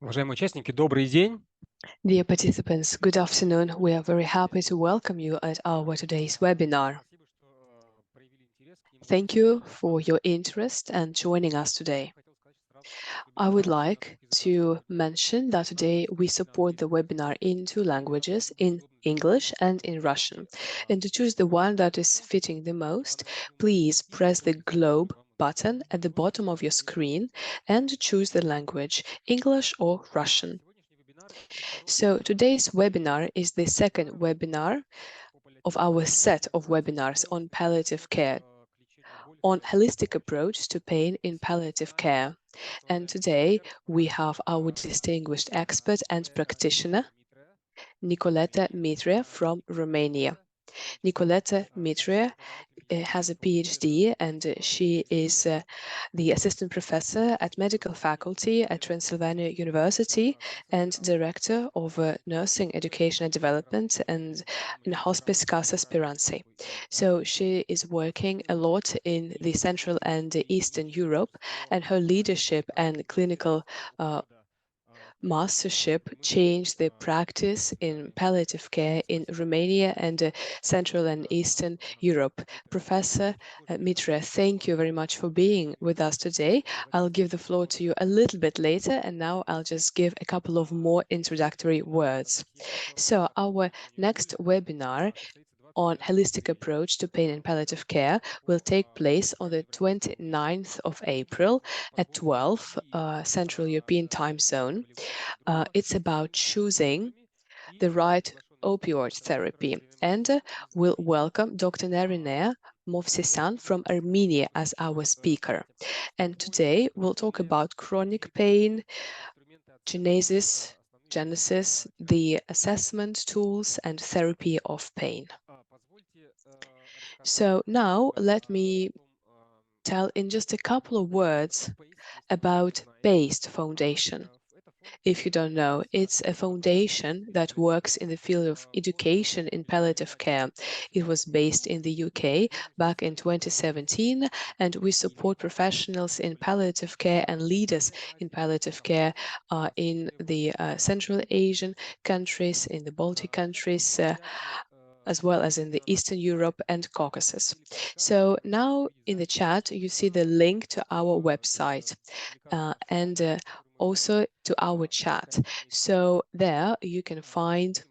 Уважаемые участники, добрый день. Dear participants, good afternoon. We are very happy to welcome you at our today's webinar. Thank you for your interest and joining us today. I would like to mention that today we support the webinar in two languages, in English and in Russian. And to choose the one that is fitting the most, please press the globe button at the bottom of your screen and choose the language, English or Russian. So today's webinar is the second webinar of our set of webinars on palliative care, on holistic approach to pain in palliative care. And today we have our distinguished expert and practitioner, Nicoleta Mitrea from Romania. Nicoleta Mitrea has a PhD and she is the assistant professor at medical faculty at Transilvania University and director of nursing education and development and in Hospice Casa Sperantei. So she is working a lot in the Central and Eastern Europe, and her leadership and clinical mastership changed the practice in palliative care in Romania and Central and Eastern Europe. Professor Mitrea, thank you very much for being with us today. I'll give the floor to you a little bit later, and now I'll just give a couple of more introductory words. So our next webinar on holistic approach to pain and palliative care will take place on the 29th of April at 12 Central European Time Zone. It's about choosing the right opioid therapy, and we'll welcome Dr. Narinea Movsisyan from Armenia as our speaker. And today we'll talk about chronic pain, genesis, the assessment tools, and therapy of pain. So now let me tell in just a couple of words about PASTE Foundation. If you don't know, it's a foundation that works in the field of education in palliative care. It was based in the UK back in 2017, and we support professionals in palliative care and leaders in palliative care in the Central Asian countries, in the Baltic countries, as well as in the Eastern Europe and Caucasus. So now in the chat, you see the link to our website and also to our chat. So there you can find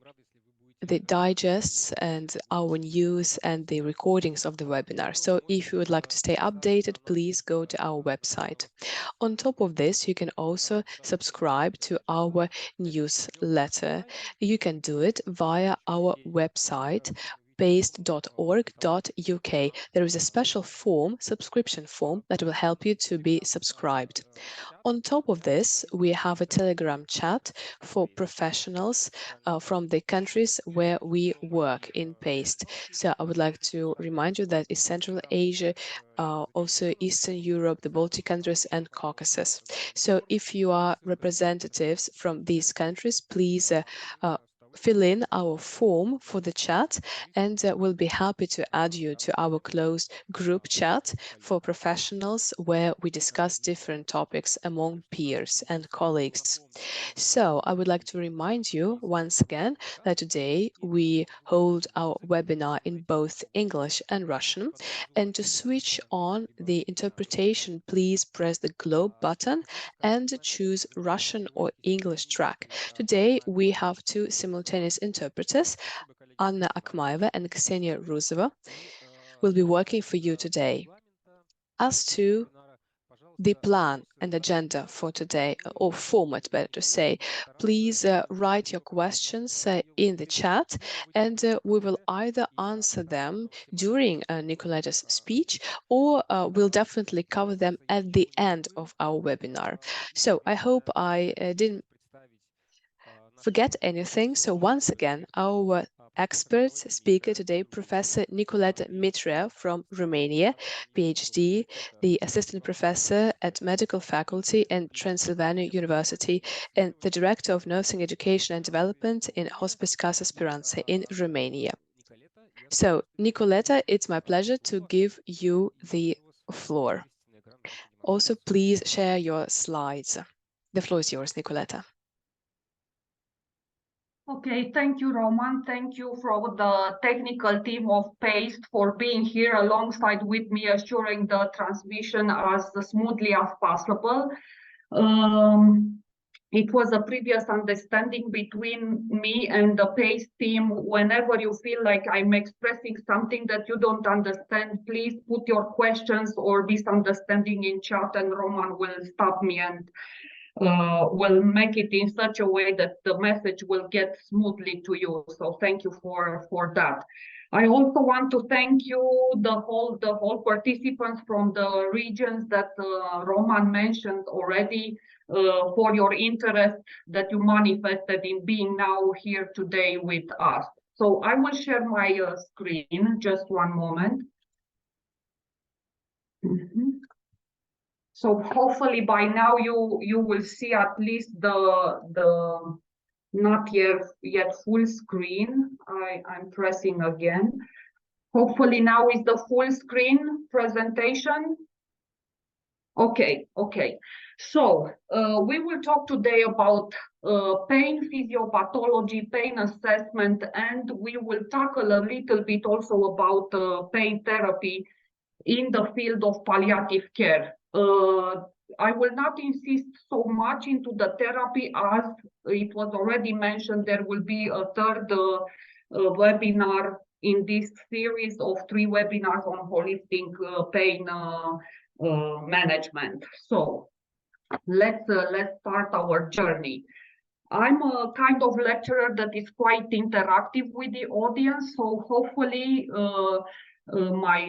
the digests and our news and the recordings of the webinar. So if you would like to stay updated, please go to our website. On top of this, you can also subscribe to our newsletter. You can do it via our website, paste.org.uk. There is a special form, subscription form, that will help you to be subscribed. On top of this, we have a Telegram chat for professionals from the countries where we work in PASTE. So I would like to remind you that it's Central Asia, also Eastern Europe, the Baltic countries, and Caucasus. So if you are representatives from these countries, please fill in our form for the chat, and we'll be happy to add you to our closed group chat for professionals where we discuss different topics among peers and colleagues. So I would like to remind you once again that today we hold our webinar in both English and Russian, and to switch on the interpretation, please press the globe button and choose Russian or English track. Today we have two simultaneous interpreters, Anna Akmaeva and Ksenia Rusova, will be working for you today. As to the plan and agenda for today, or format, better to say, please write your questions in the chat, and we will either answer them during Nicoleta's speech, or we'll definitely cover them at the end of our webinar. So I hope I didn't forget anything. So once again, our expert speaker today, Professor Nicoleta Mitrea from Romania, PhD, the assistant professor at medical faculty in Transilvania University, and the director of nursing education and development in Hospice Casa Sperantei in Romania. So, Nicoleta, it's my pleasure to give you the floor. Also, please share your slides. The floor is yours, Nicoleta. Okay, thank you, Roman. Thank you for the technical team of PASTE for being here alongside with me, assuring the transmission as smoothly as possible. It was a previous understanding between me and the PASTE team. Whenever you feel like I'm expressing something that you don't understand, please put your questions or misunderstanding in chat, and Roman will stop me and will make it in such a way that the message will get smoothly to you. So thank you for that. I also want to thank you, the whole participants from the regions that Roman mentioned already, for your interest that you manifested in being now here today with us. So I will share my screen, just one moment. So hopefully by now you will see at least the not yet full screen. I'm pressing again. Hopefully now is the full screen presentation. Okay. So we will talk today about pain physiopathology, pain assessment, and we will tackle a little bit also about pain therapy in the field of palliative care. I will not insist so much into the therapy, as it was already mentioned. There will be a third webinar in this series of 3 webinars on holistic pain management. So let's start our journey. I'm a kind of lecturer that is quite interactive with the audience, so hopefully my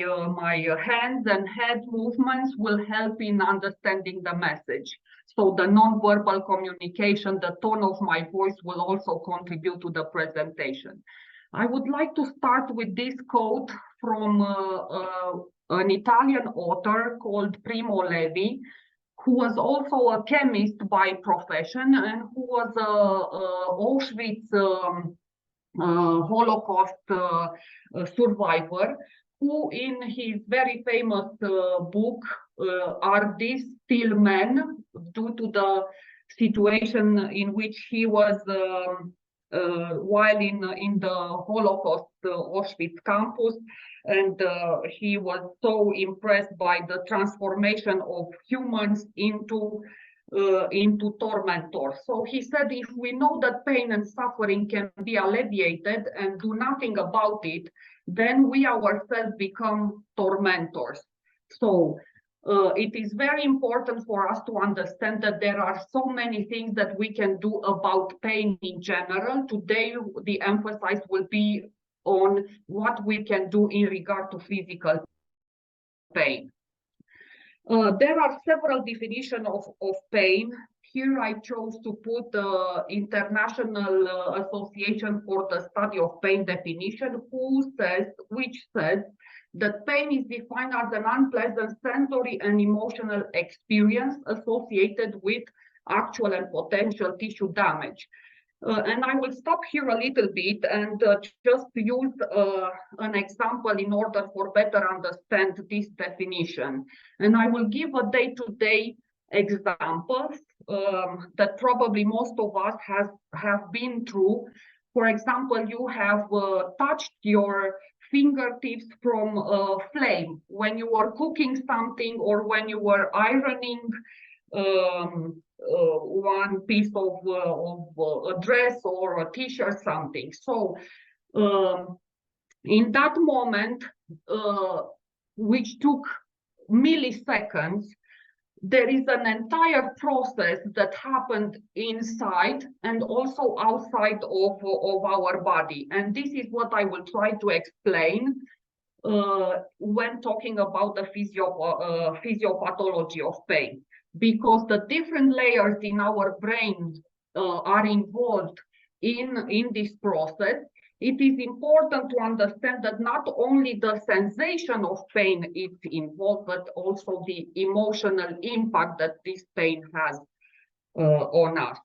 hands and head movements will help in understanding the message. So the non-verbal communication, the tone of my voice will also contribute to the presentation. I would like to start with this quote from an Italian author called Primo Levi, who was also a chemist by profession and who was a Auschwitz Holocaust survivor, who in his very famous book, Are These Still Men?, due to the situation in which he was while in the Holocaust Auschwitz campus, and he was so impressed by the transformation of humans into tormentors. So he said, if we know that pain and suffering can be alleviated and do nothing about it, then we ourselves become tormentors. So it is very important for us to understand that there are so many things that we can do about pain in general. Today, the emphasis will be on what we can do in regard to physical pain. There are several definitions of pain. Here I chose to put the International Association for the Study of Pain definition, which says that pain is defined as an unpleasant sensory and emotional experience associated with actual and potential tissue damage. And I will stop here a little bit and just use an example in order for better understand this definition. And I will give a day-to-day example that probably most of us have been through. For example, you have touched your fingertips from a flame when you were cooking something or when you were ironing one piece of a dress or a t-shirt, something. So in that moment, which took milliseconds, there is an entire process that happened inside and also outside of our body. And this is what I will try to explain when talking about the physiopathology of pain, because the different layers in our brain are involved in this process. It is important to understand that not only the sensation of pain is involved, but also the emotional impact that this pain has on us.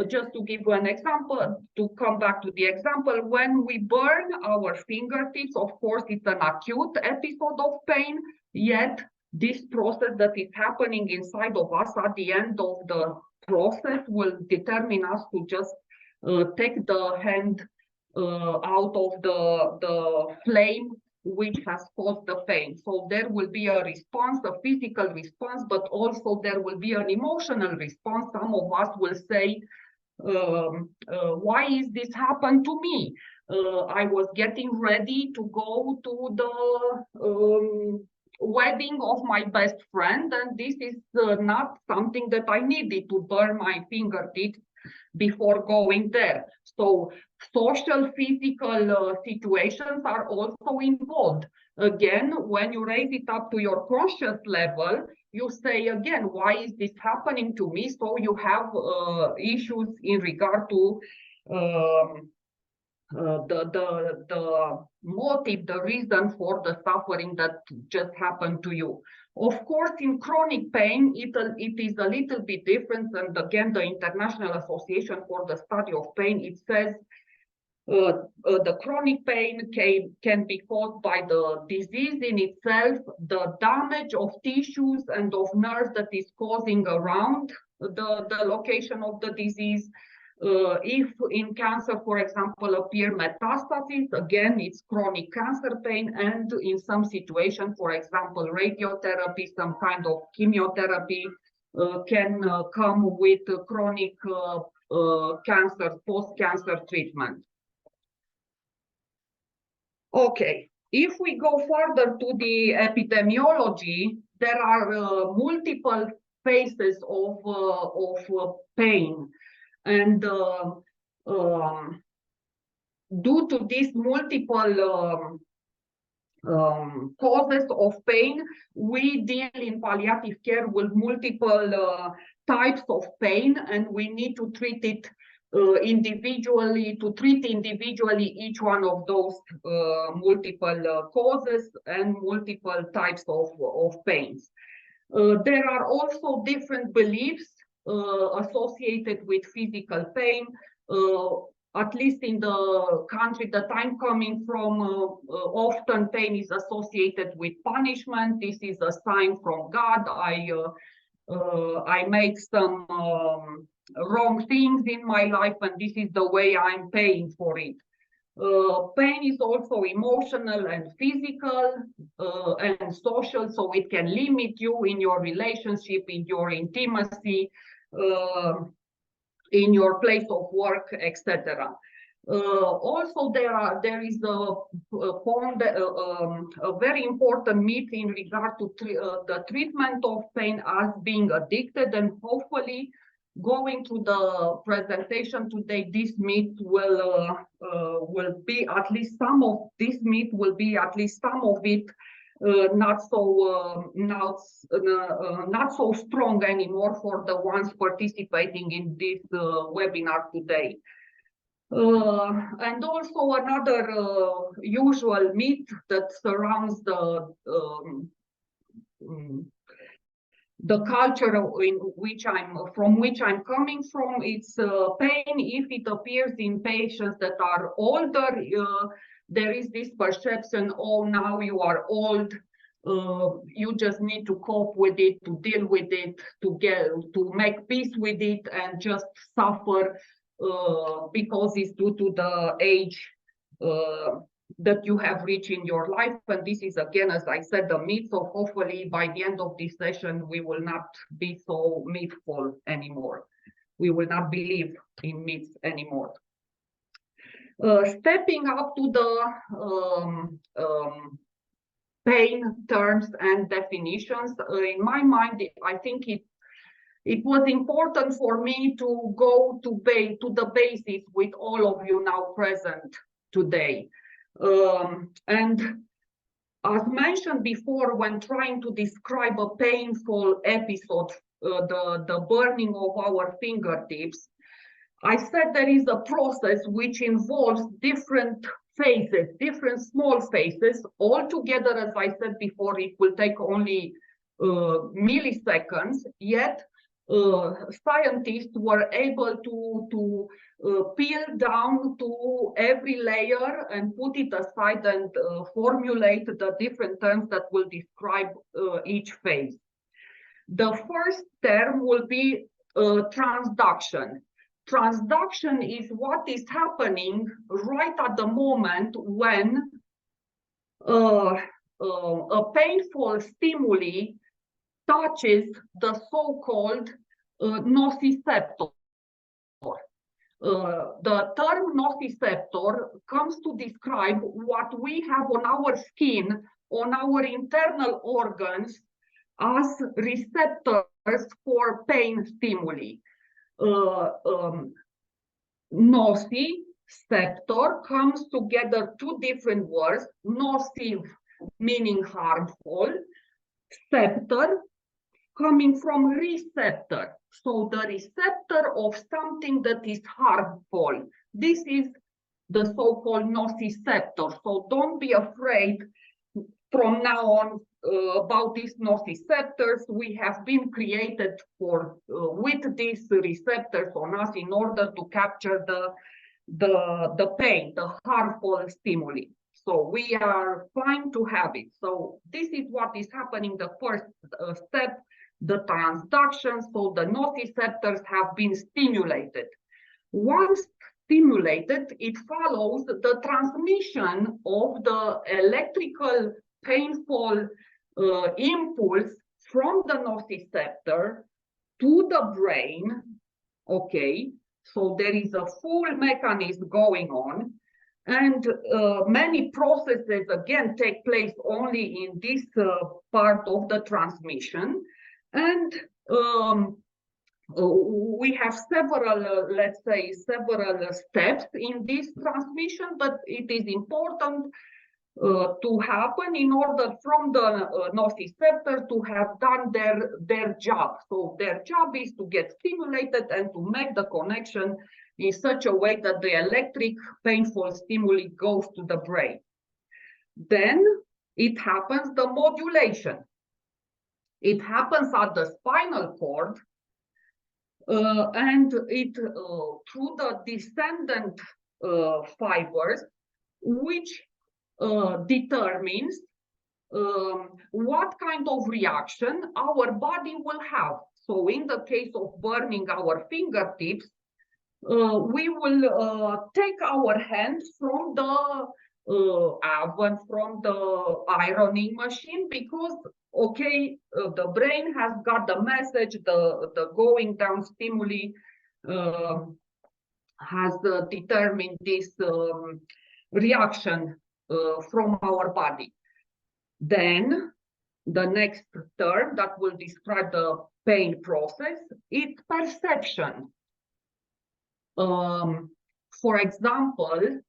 Just to give you an example, to come back to the example, when we burn our fingertips, of course, it's an acute episode of pain, yet this process that is happening inside of us at the end of the process will determine us to just take the hand out of the flame which has caused the pain. So there will be a response, a physical response, but also there will be an emotional response. Some of us will say, why is this happened to me? I was getting ready to go to the wedding of my best friend, and this is not something that I needed to burn my fingertips before going there. So social, physical situations are also involved. Again, when you raise it up to your conscious level, you say again, why is this happening to me? So you have issues in regard to the motive, the reason for the suffering that just happened to you. Of course, in chronic pain, it is a little bit different. And again, the International Association for the Study of Pain, it says the chronic pain can be caused by the disease in itself, the damage of tissues and of nerves that is causing around the location of the disease. If in cancer, for example, appear metastases, again, it's chronic cancer pain. And in some situations, for example, radiotherapy, some kind of chemotherapy can come with chronic cancer, post-cancer treatment. Okay, if we go further to the epidemiology, there are multiple phases of pain. And due to these multiple causes of pain, we deal in palliative care with multiple types of pain, and we need to treat it individually, to treat individually each one of those multiple causes and multiple types of pains. There are also different beliefs associated with physical pain. At least in the country that I'm coming from, often pain is associated with punishment. This is a sign from God. I make some wrong things in my life, and this is the way I'm paying for it. Pain is also emotional and physical and social, so it can limit you in your relationship, in your intimacy, in your place of work, etc. Also, there is a very important myth in regard to the treatment of pain as being addicted, and hopefully, going to the presentation today, this myth will be at least some of this myth will be at least some of it not so strong anymore for the ones participating in this webinar today. And also another usual myth that surrounds the culture in which from which I'm coming from, it's pain. If it appears in patients that are older, there is this perception, oh, now you are old, you just need to cope with it, to deal with it, to make peace with it, and just suffer because it's due to the age that you have reached in your life. And this is, again, as I said, the myth. So hopefully by the end of this session, we will not be so mythful anymore. We will not believe in myths anymore. Stepping up to the pain terms and definitions, in my mind, I think it was important for me to go to the basis with all of you now present today. And as mentioned before, when trying to describe a painful episode, the burning of our fingertips, I said there is a process which involves different phases, different small phases. All together, as I said before, it will take only milliseconds, yet scientists were able to peel down to every layer and put it aside and formulate the different terms that will describe each phase. The first term will be transduction. Transduction is what is happening right at the moment when a painful stimuli touches the so-called nociceptor. The term nociceptor comes to describe what we have on our skin, on our internal organs, as receptors for pain stimuli. Nociceptor comes together two different words, nocive meaning harmful, ceptor coming from receptor. So the receptor of something that is harmful. This is the so-called nociceptor. So don't be afraid from now on about these nociceptors. We have been created for with these receptors on us in order to capture the pain, the harmful stimuli. So we are fine to have it. So this is what is happening. The first step, the transduction. So the nociceptors have been stimulated. Once stimulated, it follows the transmission of the electrical painful impulse from the nociceptor to the brain. Okay, so there is a full mechanism going on, and many processes again take place only in this part of the transmission. And we have several, let's say, several steps in this transmission, but it is important to happen in order from the nociceptor to have done their job. So their job is to get stimulated and to make the connection in such a way that the electric painful stimuli goes to the brain. Then it happens the modulation. It happens at the spinal cord, and it through the descendant fibers, which determines what kind of reaction our body will have. So in the case of burning our fingertips, we will take our hands from the oven, from the ironing machine, because okay, the brain has got the message, the going down stimuli has determined this reaction from our body. Then the next term that will describe the pain process is perception. For example,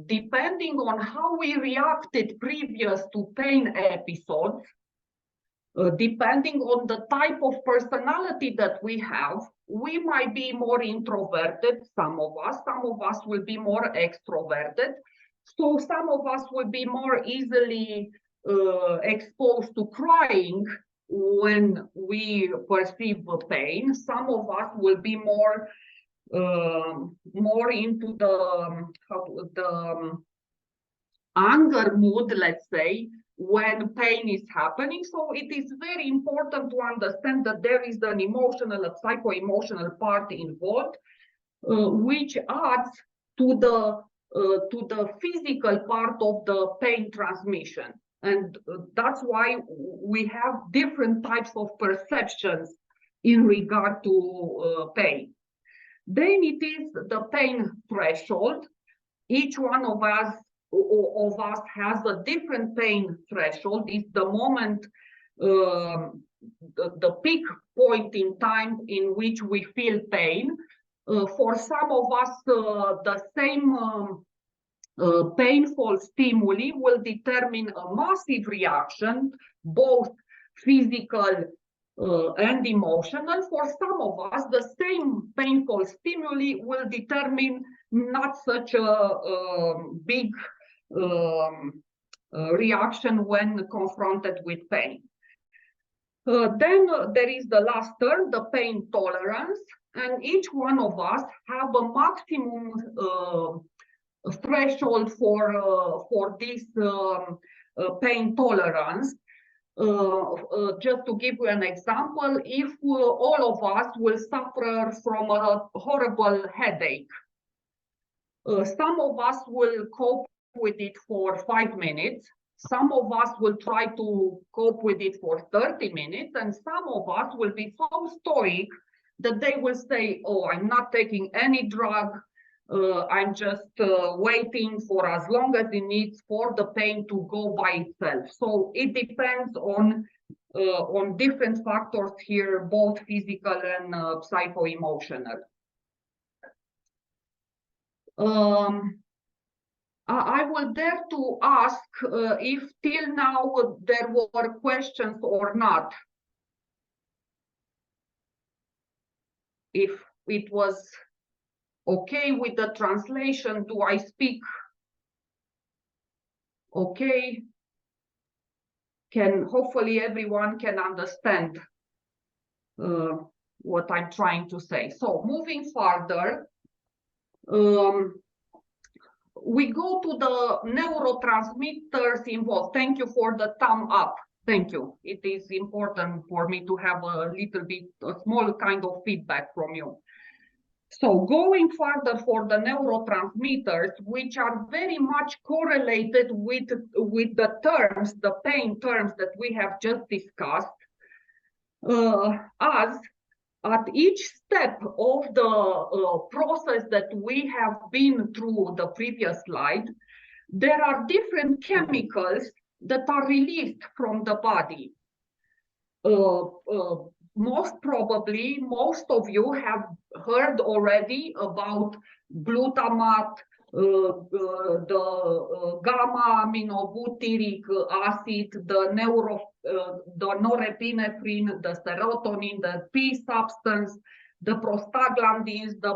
depending on how we reacted previous to pain episodes, depending on the type of personality that we have, we might be more introverted, some of us will be more extroverted. So some of us will be more easily exposed to crying when we perceive pain. Some of us will be more into the anger mood, let's say, when pain is happening. So it is very important to understand that there is an emotional, a psycho-emotional part involved, which adds to the physical part of the pain transmission. And that's why we have different types of perceptions in regard to pain. Then it is the pain threshold. Each one of us has a different pain threshold. It's the moment, the peak point in time in which we feel pain. For some of us, the same painful stimuli will determine a massive reaction, both physical and emotional. For some of us, the same painful stimuli will determine not such a big reaction when confronted with pain. Then there is the last term, the pain tolerance, and each one of us have a maximum threshold for this pain tolerance. just to give you an example, if all of us will suffer from a horrible headache, some of us will cope with it for 5 minutes, some of us will try to cope with it for 30 minutes, and some of us will be so stoic that they will say, oh, I'm not taking any drug, I'm just waiting for as long as it needs for the pain to go by itself. So it depends on different factors here, both physical and psycho-emotional. I will dare to ask if till now there were questions or not. If it was okay with the translation, do I speak okay? Hopefully everyone can understand what I'm trying to say. So moving further, we go to the neurotransmitters involved. Thank you for the thumb up. Thank you. It is important for me to have a little bit, a small kind of feedback from you. So going further for the neurotransmitters, which are very much correlated with the terms, the pain terms that we have just discussed, as at each step of the process that we have been through the previous slide, there are different chemicals that are released from the body. Most probably, most of you have heard already about glutamate, the gamma aminobutyric acid, the norepinephrine, the serotonin, the P substance, the prostaglandins, the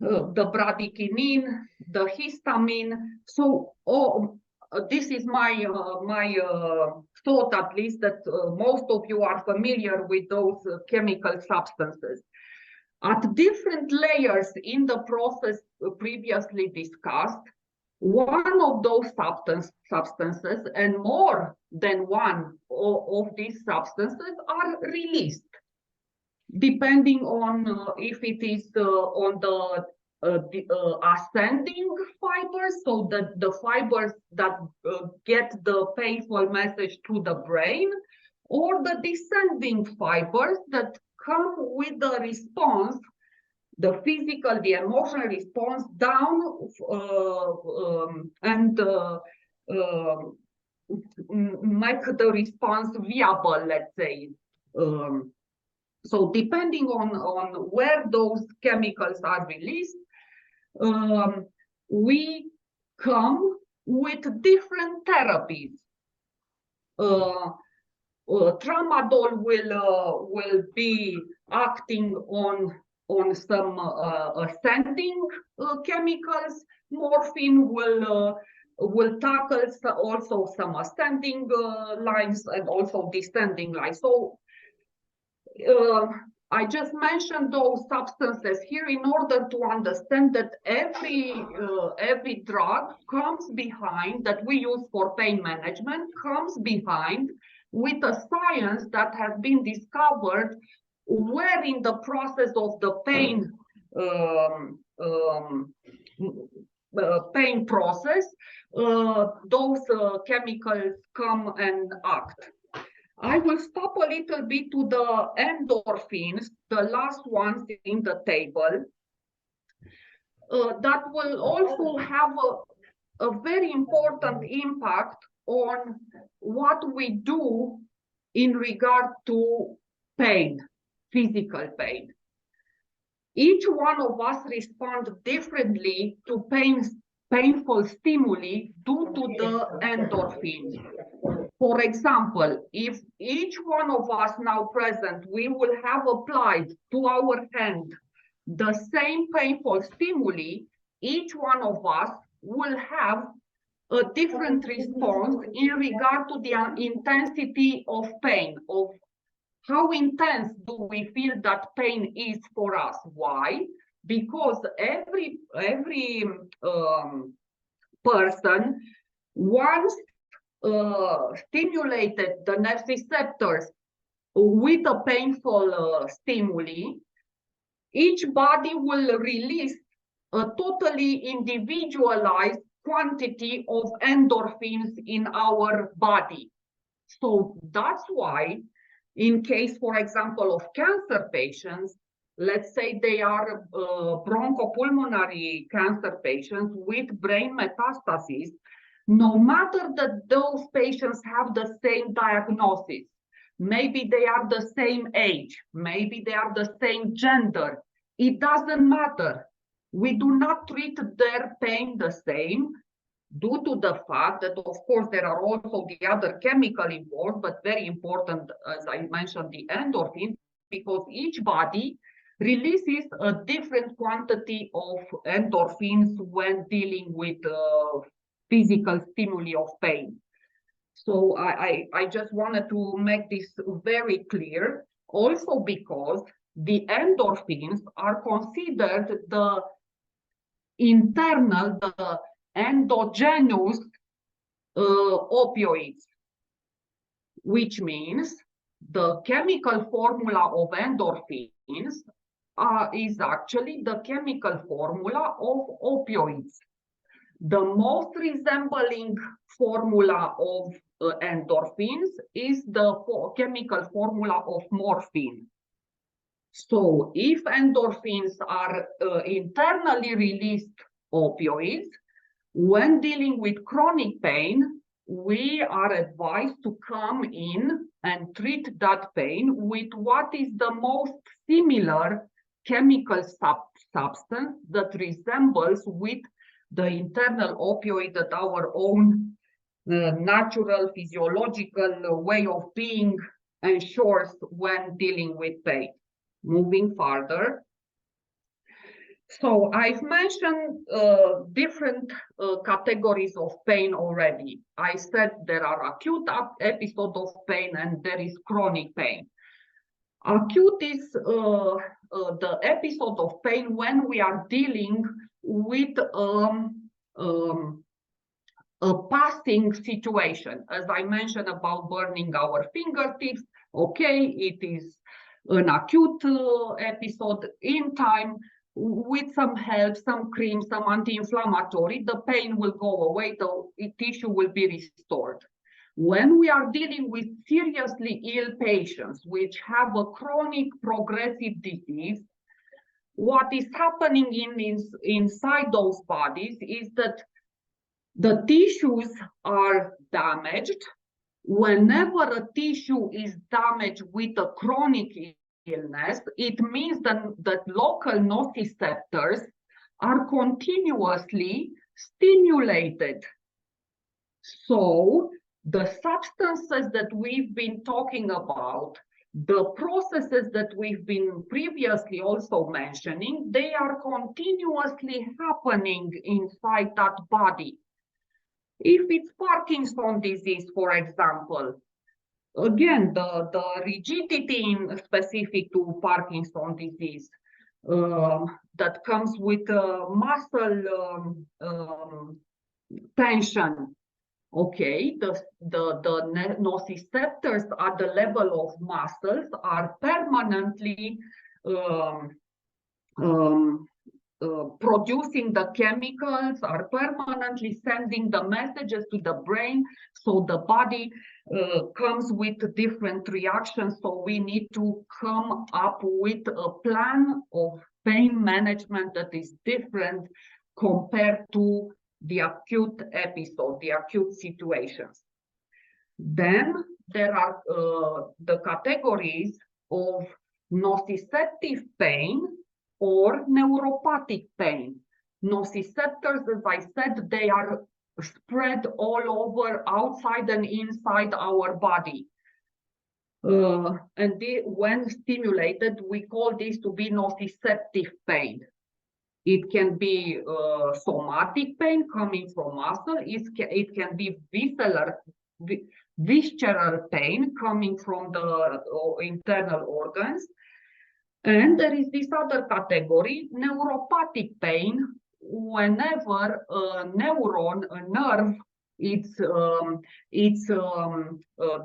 bradykinin, the histamine. So this is my thought, at least, that most of you are familiar with those chemical substances. At different layers in the process previously discussed, one of those substances and more than one of these substances are released, depending on if it is on the ascending fibers, so the fibers that get the painful message to the brain, or the descending fibers that come with the response, the physical, the emotional response down and make the response viable, let's say. So depending on where those chemicals are released, we come with different therapies. Tramadol will be acting on some ascending chemicals. Morphine will tackle also some ascending lines and also descending lines. So I just mentioned those substances here in order to understand that every drug comes behind, that we use for pain management, comes behind with a science that has been discovered where in the process of the pain pain process those chemicals come and act. I will stop a little bit to the endorphins, the last ones in the table, that will also have a very important impact on what we do in regard to pain, physical pain. Each one of us responds differently to painful stimuli due to the endorphins. For example, if each one of us now present, we will have applied to our hand the same painful stimuli, each one of us will have a different response in regard to the intensity of pain, of how intense do we feel that pain is for us. Why? Because every person Once stimulated the nociceptors with a painful stimuli, each body will release a totally individualized quantity of endorphins in our body. So that's why, in case, for example, of cancer patients, let's say they are bronchopulmonary cancer patients with brain metastases, no matter that those patients have the same diagnosis, maybe they are the same age, maybe they are the same gender, it doesn't matter. We do not treat their pain the same due to the fact that, of course, there are also the other chemical involved, but very important, as I mentioned, the endorphins, because each body releases a different quantity of endorphins when dealing with physical stimuli of pain. So I just wanted to make this very clear, also because the endorphins are considered the internal, the endogenous opioids, which means the chemical formula of endorphins is actually the chemical formula of opioids. The most resembling formula of endorphins is the chemical formula of morphine. So if endorphins are internally released opioids, when dealing with chronic pain, we are advised to come in and treat that pain with what is the most similar chemical substance that resembles with the internal opioid that our own natural physiological way of being ensures when dealing with pain. Moving further. So I've mentioned different categories of pain already. I said there are acute episodes of pain and there is chronic pain. Acute is the episode of pain when we are dealing with a passing situation. As I mentioned about burning our fingertips, okay, it is an acute episode. In time, with some help, some cream, some anti-inflammatory, the pain will go away, the tissue will be restored. When we are dealing with seriously ill patients which have a chronic progressive disease, what is happening inside those bodies is that the tissues are damaged. Whenever a tissue is damaged with a chronic illness, it means that local nociceptors are continuously stimulated. So the substances that we've been talking about, the processes that we've been previously also mentioning, they are continuously happening inside that body. If it's Parkinson's disease, for example, again, the rigidity specific to Parkinson's disease that comes with muscle tension. Okay, the nociceptors at the level of muscles are permanently producing the chemicals, are permanently sending the messages to the brain, so the body comes with different reactions. So we need to come up with a plan of pain management that is different compared to the acute episode, the acute situations. Then there are the categories of nociceptive pain or neuropathic pain. Nociceptors, as I said, they are spread all over, outside and inside our body. When stimulated, we call this to be nociceptive pain. It can be somatic pain coming from muscle. It can be visceral pain coming from the internal organs. And there is this other category, neuropathic pain, whenever a neuron, a nerve,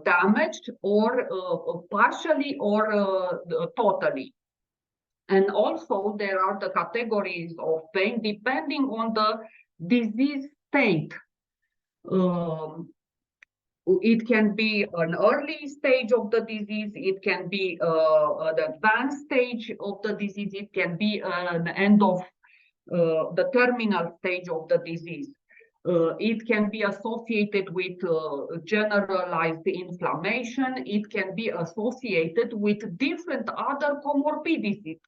damaged or partially or totally. And also there are the categories of pain depending on the disease state. It can be an early stage of the disease, it can be an advanced stage of the disease, it can be an end of the terminal stage of the disease. It can be associated with generalized inflammation. It can be associated with different other comorbidities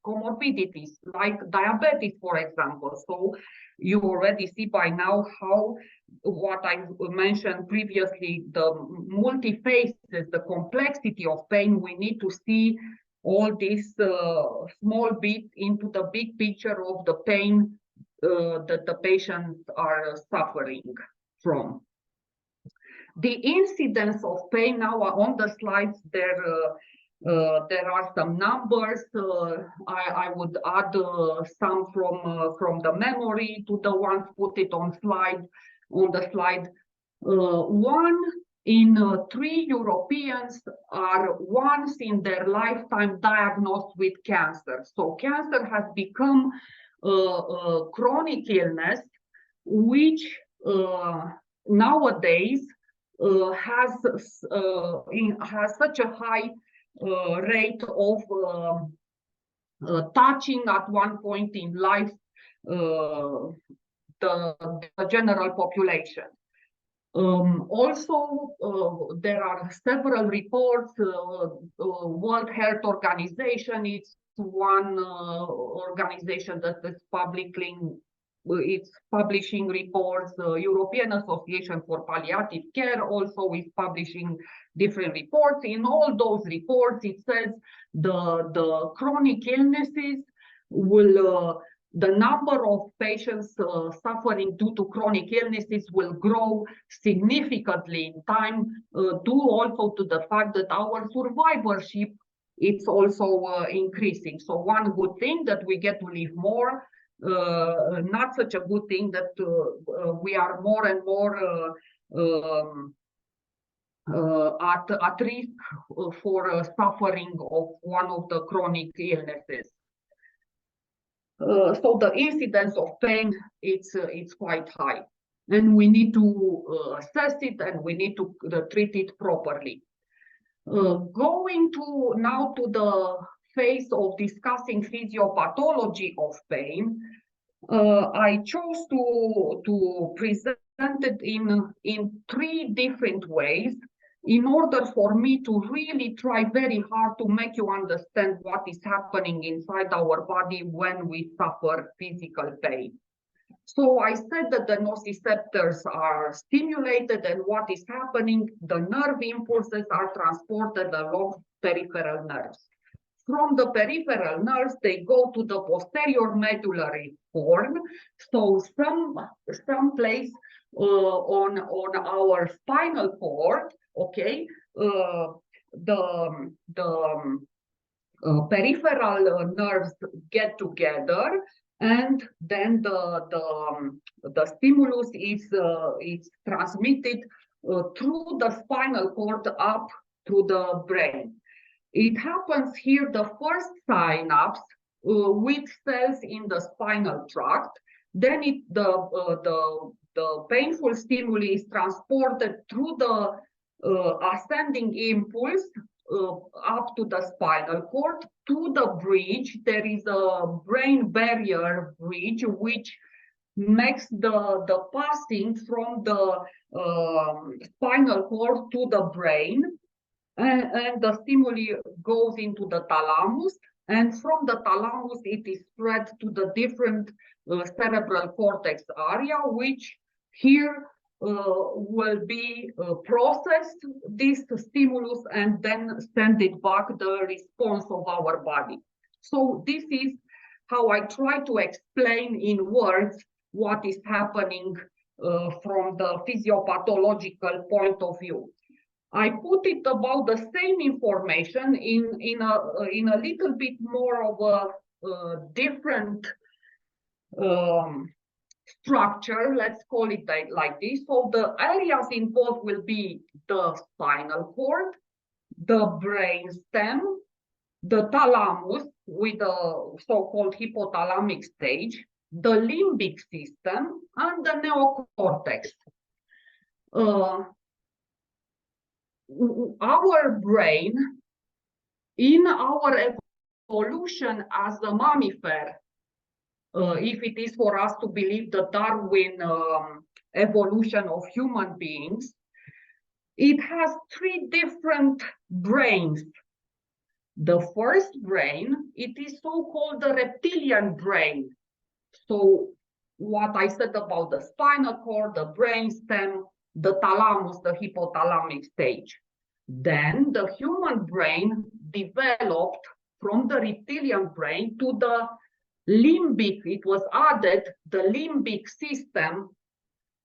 like diabetes, for example. So you already see by now how what I mentioned previously, the multi-phases, the complexity of pain. We need to see all this small bit into the big picture of the pain that the patients are suffering from. The incidence of pain now on the slides, there are some numbers. I would add some from the memory to the ones put it on the slide. 1 in 3 Europeans are once in their lifetime diagnosed with cancer. So cancer has become a chronic illness, which nowadays has such a high rate of touching at one point in life the general population. Also, there are several reports. World Health Organization, it's one organization that is publishing reports. European Association for Palliative Care also is publishing different reports. In all those reports, it says the chronic illnesses will the number of patients suffering due to chronic illnesses will grow significantly in time, due also to the fact that our survivorship is also increasing. So one good thing that we get to live more, not such a good thing that we are more and more at risk for suffering of one of the chronic illnesses. So the incidence of pain, it's quite high, and we need to assess it, and we need to treat it properly. Going now to the phase of discussing physiopathology of pain, I chose to present it in 3 different ways, in order for me to really try very hard to make you understand what is happening inside our body when we suffer physical pain. So I said that the nociceptors are stimulated, and what is happening, the nerve impulses are transported along peripheral nerves. From the peripheral nerves, they go to the posterior medullary horn. So some place on our spinal cord, okay, the peripheral nerves get together, and then the stimulus is transmitted through the spinal cord up to the brain. It happens here, the first synapse with cells in the spinal tract. Then the painful stimuli is transported through the ascending impulse up to the spinal cord to the bridge. There is a brain barrier bridge which makes the passing from the spinal cord to the brain, and the stimuli goes into the thalamus, and from the thalamus it is spread to the different cerebral cortex area, which here will be processed, this stimulus, and then send it back the response of our body. So this is how I try to explain in words what is happening from the physiopathological point of view. I put it about the same information in a little bit more of a different structure, let's call it like this. So the areas involved will be the spinal cord, the brain stem, the thalamus with the so-called hypothalamic stage, the limbic system, and the neocortex. Our brain, in our evolution as a mammifer, if it is for us to believe the Darwin evolution of human beings, it has three different brains. The first brain, it is so-called the reptilian brain. So what I said about the spinal cord, the brain stem, the thalamus, the hypothalamic stage. Then the human brain developed from the reptilian brain to the limbic, it was added the limbic system,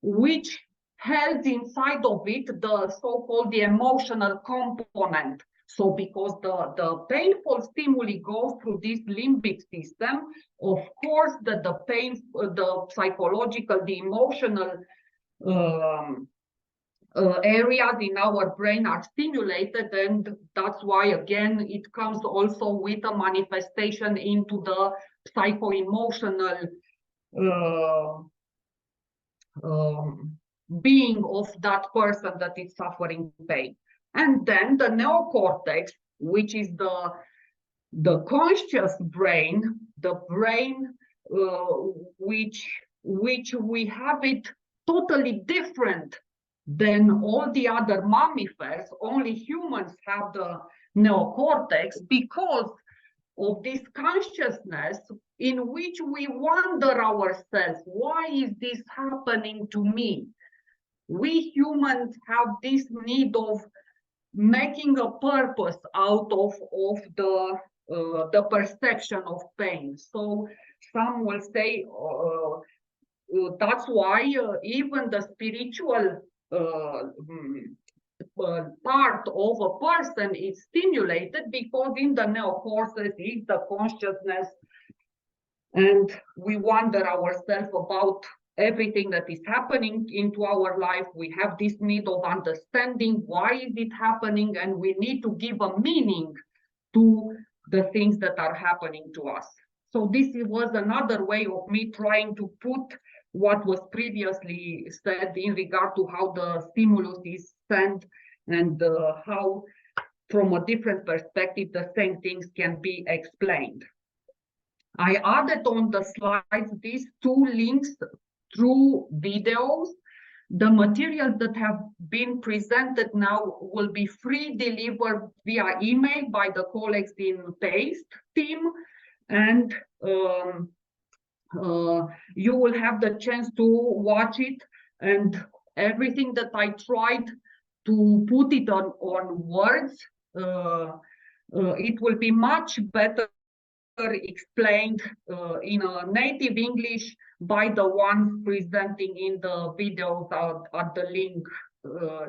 which held inside of it the so-called the emotional component. So because the painful stimuli go through this limbic system, of course that the pain, the psychological, the emotional areas in our brain are stimulated, and that's why again it comes also with a manifestation into the psycho-emotional being of that person that is suffering pain. And then the neocortex, which is the conscious brain, the brain which we have it totally different than all the other mammifers. Only humans have the neocortex because of this consciousness in which we wonder ourselves, why is this happening to me? We humans have this need of making a purpose out of the perception of pain. So some will say that's why even the spiritual part of a person is stimulated, because in the neocortex is the consciousness, and we wonder ourselves about everything that is happening into our life. We have this need of understanding why is it happening, and we need to give a meaning to the things that are happening to us. So this was another way of me trying to put what was previously said in regard to how the stimulus is sent, and how from a different perspective the same things can be explained. I added on the slides these two links through videos. The materials that have been presented now will be free delivered via email by the colleagues in PASTE team, and you will have the chance to watch it, and everything that I tried to put it on words, it will be much better explained in a native English by the ones presenting in the videos at the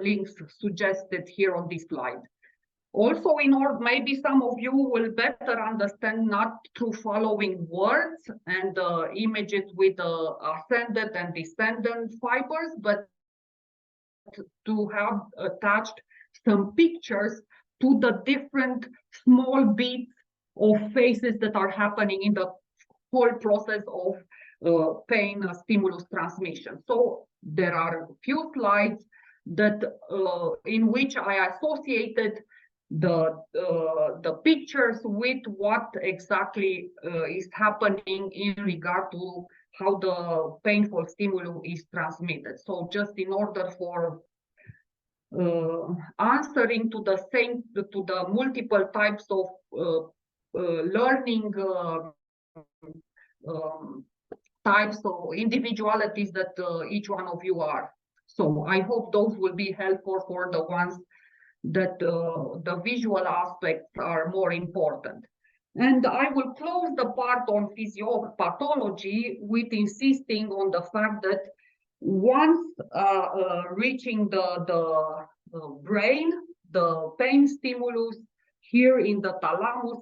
links suggested here on this slide. Also, in order, maybe some of you will better understand not through following words and images with ascendant and descendant fibers, but to have attached some pictures to the different small bits of phases that are happening in the whole process of pain stimulus transmission. So there are a few slides that in which I associated the pictures with what exactly is happening in regard to how the painful stimulus is transmitted. So just in order for answering to the multiple types of learning types of individualities that each one of you are. So I hope those will be helpful for the ones that the visual aspects are more important. And I will close the part on physiopathology with insisting on the fact that once reaching the brain, the pain stimulus here in the thalamus,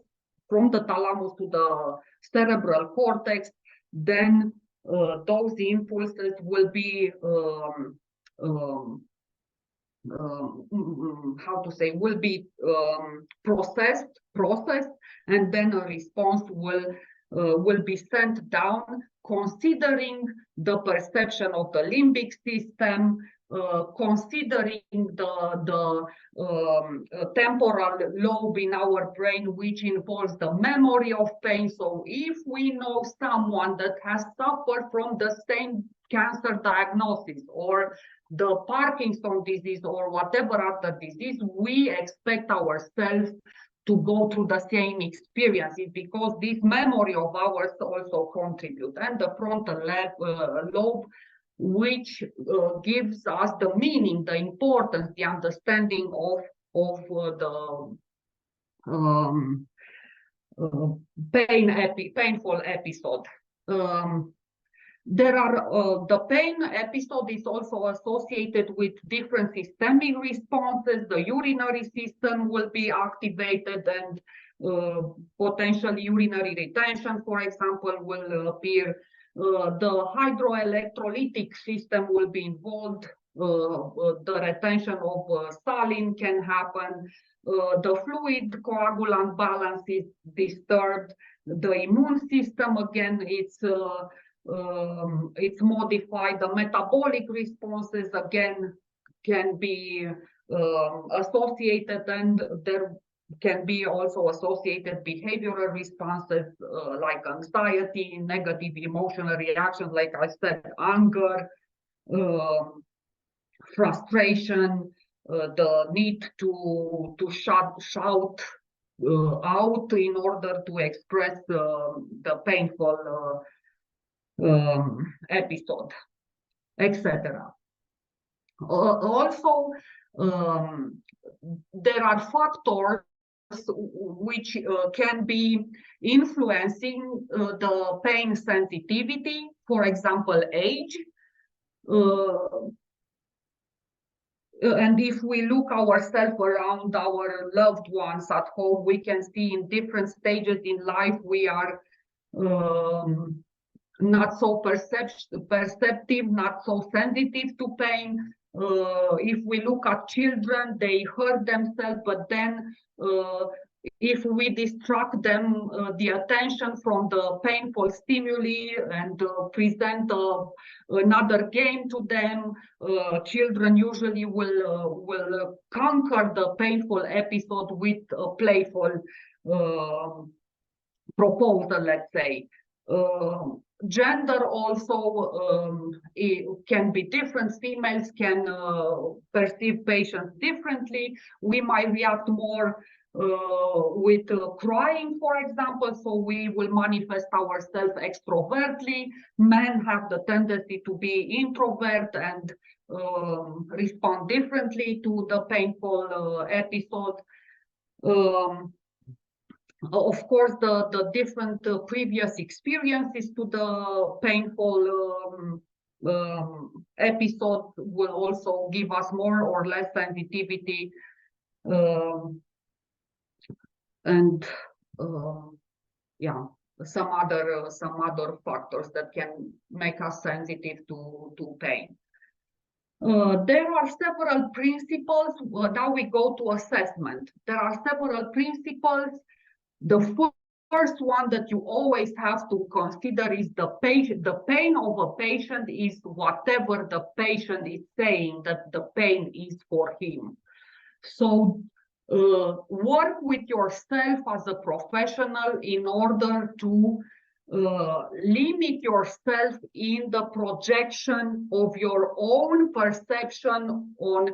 from the thalamus to the cerebral cortex, then those impulses will be how to say, will be processed, and then a response will be sent down, considering the perception of the limbic system, considering the temporal lobe in our brain, which involves the memory of pain. So if we know someone that has suffered from the same cancer diagnosis or the Parkinson's disease or whatever other disease, we expect ourselves to go through the same experiences, because this memory of ours also contribute, and the frontal lobe, which gives us the meaning, the importance, the understanding of the painful episode. There are the pain episode is also associated with different systemic responses. The urinary system will be activated, and potentially urinary retention, for example, will appear. The hydroelectrolytic system will be involved. The retention of saline can happen. The fluid coagulant balance is disturbed. The immune system, again, it's modified. The metabolic responses again can be associated, and there can be also associated behavioral responses like anxiety, negative emotional reactions, like I said, anger, frustration, the need to shout out in order to express the painful episode, etc. Also, there are factors which can be influencing the pain sensitivity. For example, age. And if we look ourselves around our loved ones at home, we can see in different stages in life we are not so perceptive, not so sensitive to pain. If we look at children, they hurt themselves, but then if we distract them the attention from the painful stimuli and present another game to them, children usually will conquer the painful episode with a playful proposal, let's say. Gender also it can be different. Females can perceive patients differently. We might react more with crying, for example, so we will manifest ourselves extrovertly. Men have the tendency to be introvert and respond differently to the painful episode. Of course, the different previous experiences to the painful episode will also give us more or less sensitivity, and yeah, some other factors that can make us sensitive to pain. There are several principles. Now we go to assessment. There are several principles. The first one that you always have to consider is the patient. The pain of a patient is whatever the patient is saying that the pain is for him. So work with yourself as a professional in order to limit yourself in the projection of your own perception on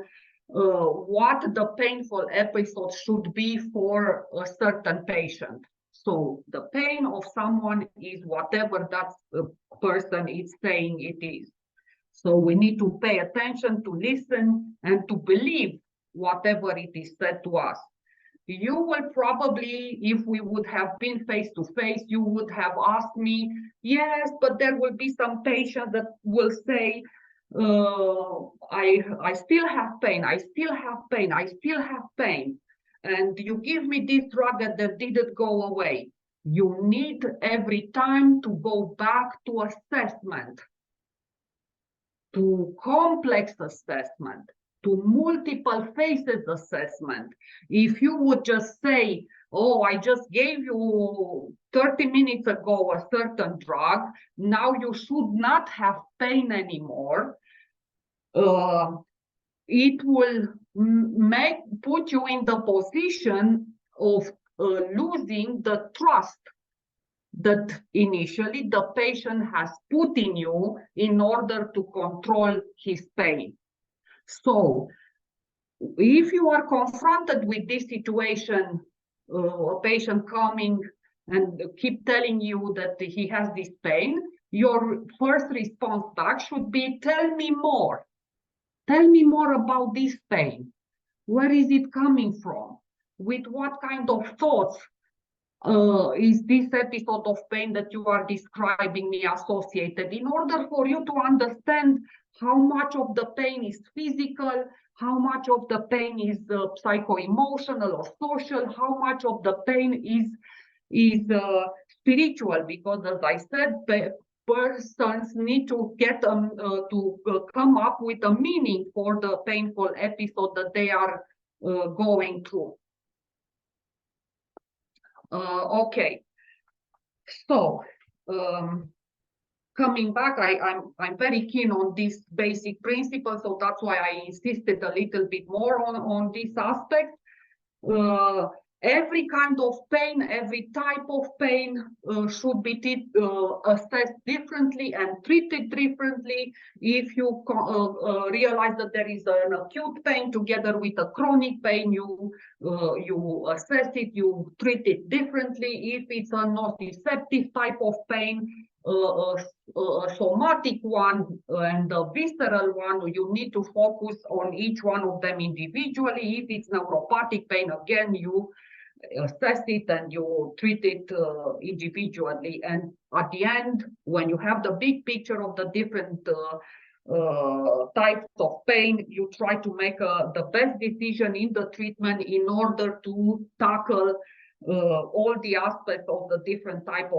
what the painful episode should be for a certain patient. So the pain of someone is whatever that person is saying it is. So we need to pay attention, to listen, and to believe whatever it is said to us. You will probably, if we would have been face to face, you would have asked me, yes, but there will be some patients that will say, I still have pain, I still have pain, and you give me this drug that didn't go away. You need every time to go back to assessment, to complex assessment, to multiple phases assessment. If you would just say, oh, I just gave you 30 minutes ago a certain drug, now you should not have pain anymore, it will put you in the position of losing the trust that initially the patient has put in you in order to control his pain. So if you are confronted with this situation, a patient coming and keep telling you that he has this pain, your first response back should be, tell me more. Tell me more about this pain. Where is it coming from? With what kind of thoughts is this episode of pain that you are describing me associated, in order for you to understand how much of the pain is physical, how much of the pain is psycho-emotional or social, how much of the pain is spiritual, because as I said, persons need to get come up with a meaning for the painful episode that they are going through. Okay, so coming back, I'm very keen on this basic principle, so that's why I insisted a little bit more on this aspect. Every kind of pain, every type of pain should be assessed differently and treated differently. If you realize that there is an acute pain together with a chronic pain, you assess it, you treat it differently. If it's a nociceptive type of pain, a somatic one and a visceral one, you need to focus on each one of them individually. If it's neuropathic pain, again, you assess it and you treat it individually. And at the end, when you have the big picture of the different types of pain, you try to make the best decision in the treatment in order to tackle all the aspects of the different types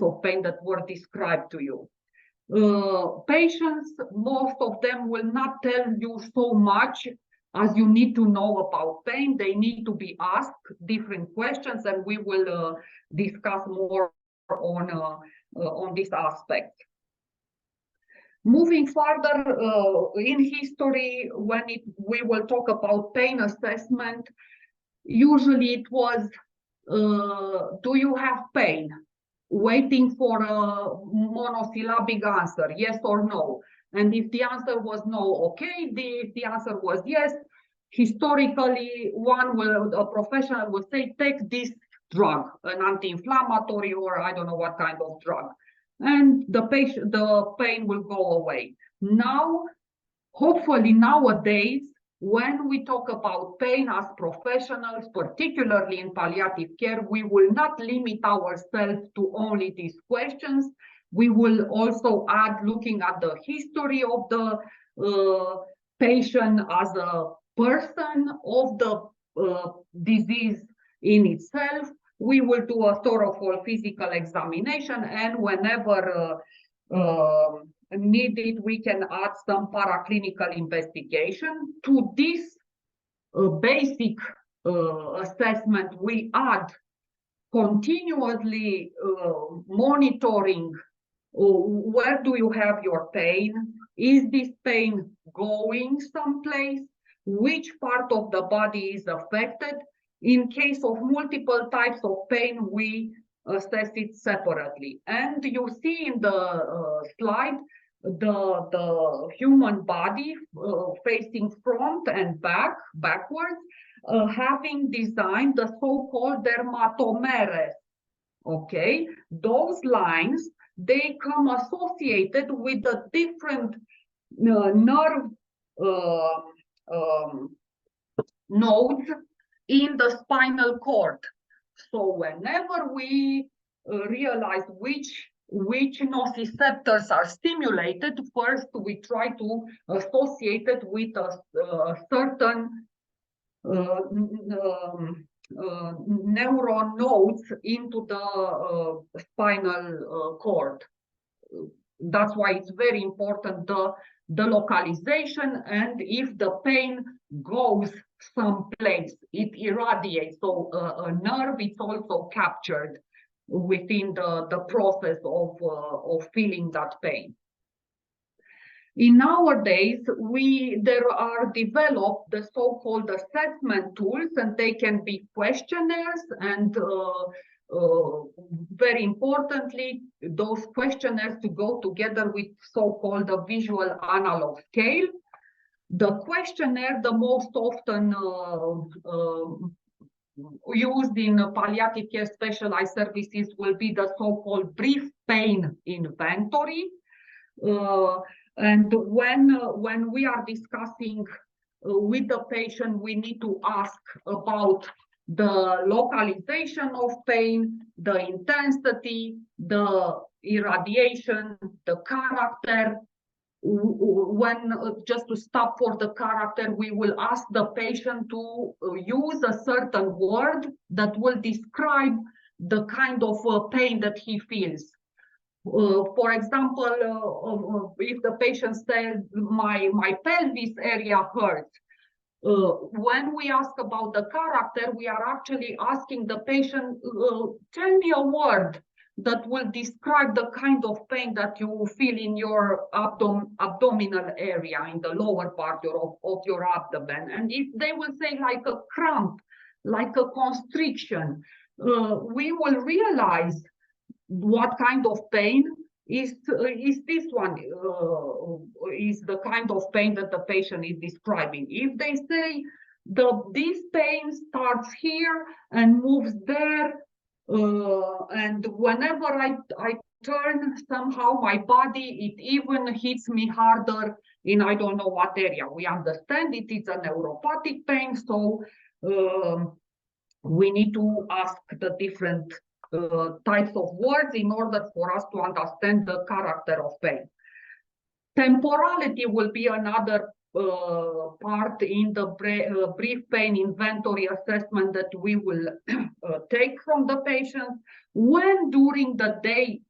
of pain that were described to you. Patients, most of them will not tell you so much as you need to know about pain. They need to be asked different questions, and we will discuss more on this aspect. Moving further in history, when we will talk about pain assessment, usually it was, do you have pain? Waiting for a monosyllabic answer, yes or no. And if the answer was no, okay. If the answer was yes, historically, a professional would say, take this drug, an anti-inflammatory, or I don't know what kind of drug, and the pain will go away. Now, hopefully nowadays, when we talk about pain as professionals, particularly in palliative care, we will not limit ourselves to only these questions. We will also add looking at the history of the patient as a person of the disease in itself. We will do a thorough physical examination, and whenever needed, we can add some paraclinical investigation. To this basic assessment, we add continuously monitoring where do you have your pain? Is this pain going someplace? Which part of the body is affected? In case of multiple types of pain, we assess it separately. And you see in the slide the human body facing front and backwards, having designed the so-called dermatomeres. Okay, those lines, they come associated with the different nerve nodes in the spinal cord. So whenever we realize which nociceptors are stimulated, first we try to associate it with a certain neuron nodes into the spinal cord. That's why it's very important, the localization, and if the pain goes someplace, it irradiates. So a nerve is also captured within the process of feeling that pain. In nowadays, there are developed the so-called assessment tools, and they can be questionnaires, and very importantly, those questionnaires to go together with so-called a visual analog scale. The questionnaire, the most often used in palliative care specialized services, will be the so-called brief pain inventory. And when we are discussing with the patient, we need to ask about the localization of pain, the intensity, the irradiation, the character. Just to stop for the character, we will ask the patient to use a certain word that will describe the kind of pain that he feels. For example, if the patient says, my pelvis area hurts, when we ask about the character, we are actually asking the patient, tell me a word that will describe the kind of pain that you feel in your abdominal area, in the lower part of your abdomen. And if they will say like a cramp, like a constriction, we will realize what kind of pain is this one, is the kind of pain that the patient is describing. If they say this pain starts here and moves there, and whenever I turn, somehow my body, it even hits me harder in I don't know what area. We understand it is a neuropathic pain, so we need to ask the different types of words in order for us to understand the character of pain. Temporality will be another part in the brief pain inventory assessment that we will take from the patient. When during the day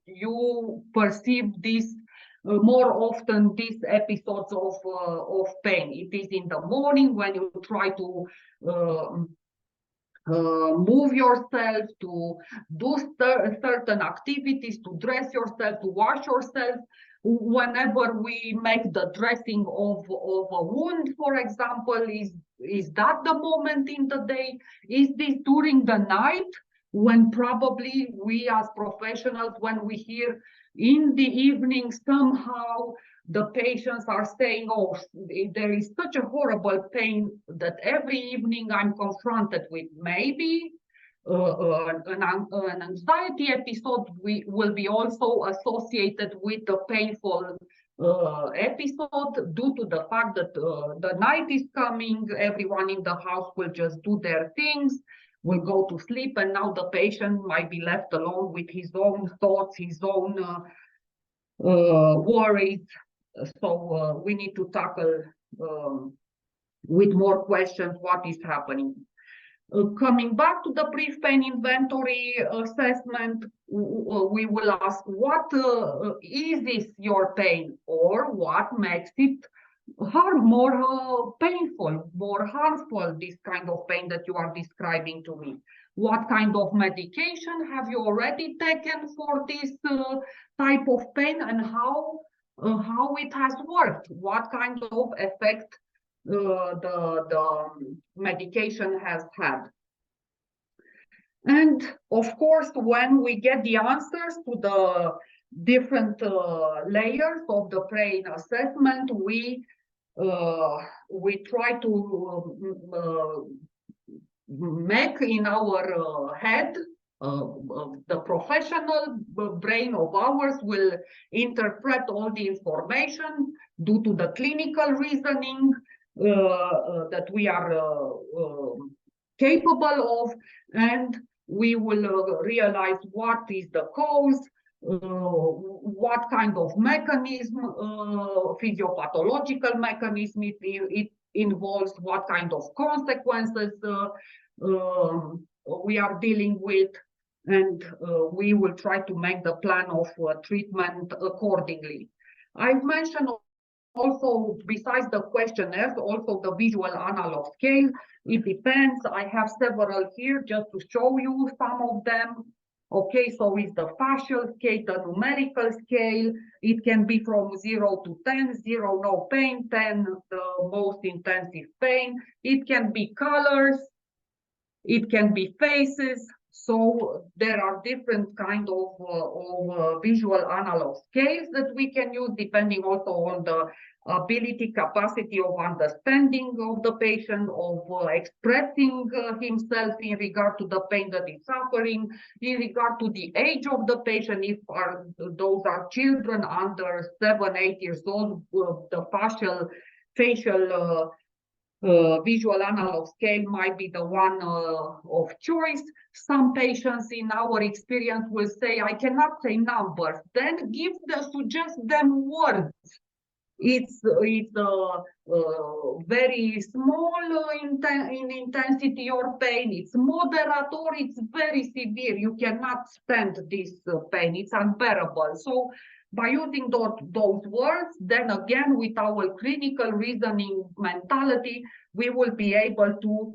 you perceive this more often, these episodes of pain. It is in the morning when you try to move yourself, to do certain activities, to dress yourself, to wash yourself. Whenever we make the dressing of a wound, for example, is that the moment in the day? Is this during the night, when probably we as professionals, when we hear in the evening somehow the patients are saying, oh, there is such a horrible pain that every evening I'm confronted with. Maybe an anxiety episode will be also associated with a painful episode due to the fact that the night is coming, everyone in the house will just do their things, will go to sleep, and now the patient might be left alone with his own thoughts, his own worries. So we need to tackle with more questions what is happening. Coming back to the brief pain inventory assessment, we will ask what eases your pain, or what makes it more painful, more harmful, this kind of pain that you are describing to me. What kind of medication have you already taken for this type of pain, and how it has worked? What kind of effect the medication has had? And of course, when we get the answers to the different layers of the pain assessment, we try to make in our head, the professional brain of ours will interpret all the information due to the clinical reasoning that we are capable of, and we will realize what is the cause, what kind of mechanism, physiopathological mechanism it involves, what kind of consequences we are dealing with, and we will try to make the plan of treatment accordingly. I've mentioned also, besides the questionnaires, also the visual analog scale. It depends. I have several here just to show you some of them. Okay, so it's the facial scale, the numerical scale. It can be from 0 to 10, 0 no pain, 10 the most intensive pain. It can be colors, it can be faces. So there are different kind of visual analog scales that we can use depending also on the ability, capacity of understanding of the patient, of expressing himself in regard to the pain that he's suffering, in regard to the age of the patient, if those are children under 7, 8 years old, the facial visual analog scale might be the one of choice. Some patients in our experience will say, I cannot say numbers. Then suggest them words. It's very small in intensity or pain. It's moderate or it's very severe. You cannot stand this pain. It's unbearable. So by using those words, then again, with our clinical reasoning mentality, we will be able to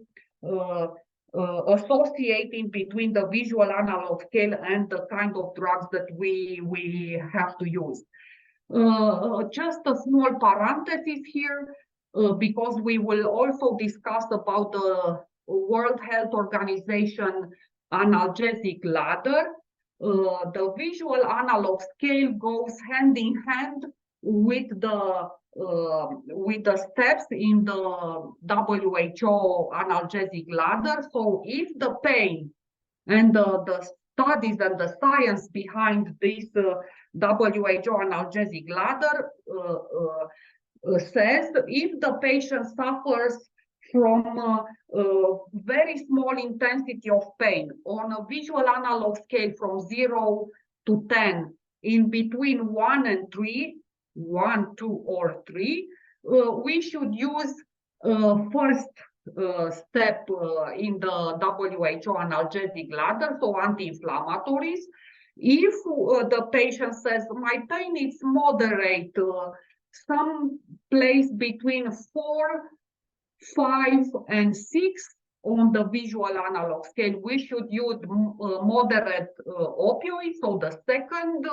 associate in between the visual analog scale and the kind of drugs that we have to use. Just a small parenthesis here, because we will also discuss about the World Health Organization analgesic ladder. The visual analog scale goes hand in hand with the steps in the WHO analgesic ladder. So if the pain and the studies and the science behind this WHO analgesic ladder says if the patient suffers from very small intensity of pain on a visual analog scale from 0 to 10, in between 1 and 3, 1, 2, or 3, we should use first step in the WHO analgesic ladder, so anti-inflammatories. If the patient says, my pain is moderate, some place between 4, 5, and 6 on the visual analog scale, we should use moderate opioids, so the second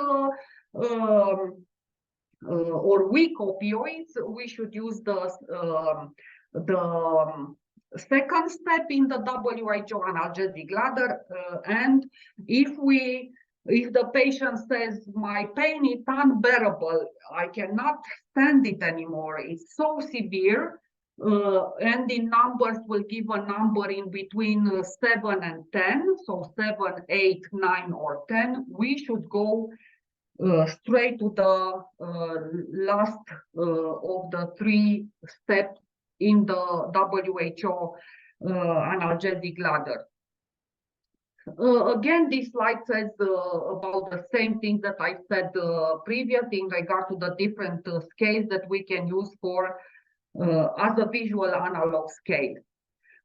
or weak opioids, we should use the second step in the WHO analgesic ladder. And if the patient says, my pain is unbearable, I cannot stand it anymore, it's so severe, and in numbers will give a number in between 7 and 10, so 7, 8, 9, or 10, we should go straight to the last of the 3 steps in the WHO analgesic ladder. Again, this slide says about the same thing that I said previously in regard to the different scales that we can use for as a visual analog scale.